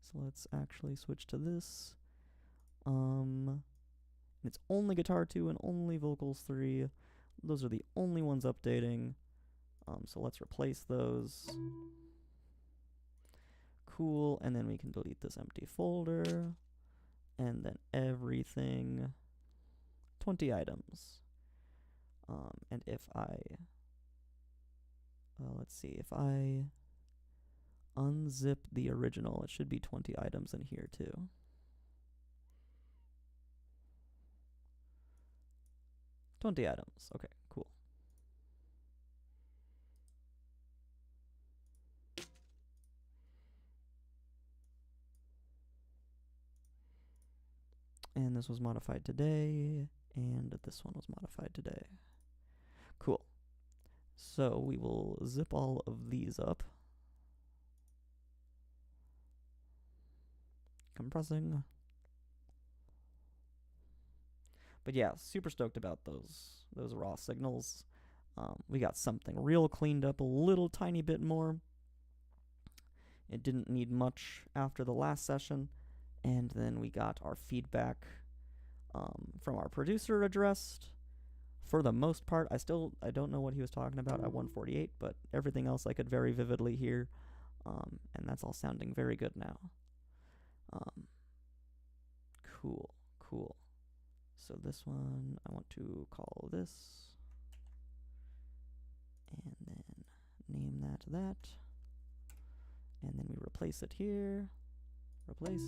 So let's actually switch to this. It's only guitar 2 and only vocals 3. Those are the only ones updating. So let's replace those. Cool, and then we can delete this empty folder. And then everything. 20 items. And if I, let's see, if I unzip the original, it should be 20 items in here too. Items. Okay, cool. And this was modified today, and this one was modified today. Cool. So we will zip all of these up. Compressing. But yeah, super stoked about those raw signals. We got something real cleaned up a little tiny bit more. It didn't need much after the last session. And then we got our feedback from our producer addressed. For the most part, I don't know what he was talking about at 148, but everything else I could very vividly hear. And that's all sounding very good now. Cool. So this one, I want to call this, and then name that, and then we replace it here, replace.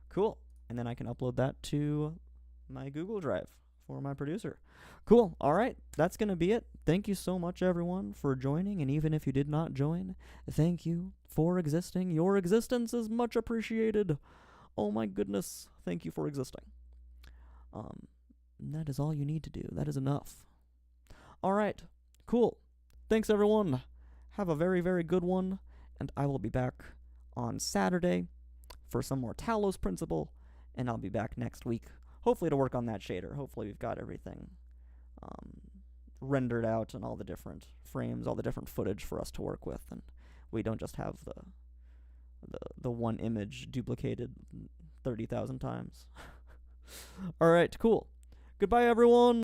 Cool, and then I can upload that to my Google Drive for my producer. Cool, all right, that's going to be it. Thank you so much, everyone, for joining, and even if you did not join, thank you for existing. Your existence is much appreciated. Oh my goodness, thank you for existing. That is all you need to do. That is enough. All right, cool. Thanks, everyone. Have a very, very good one, and I will be back on Saturday for some more Talos Principle, and I'll be back next week, hopefully to work on that shader. Hopefully we've got everything rendered out and all the different frames, all the different footage for us to work with, and we don't just have the one image duplicated 30,000 times. All right, cool. Goodbye, everyone.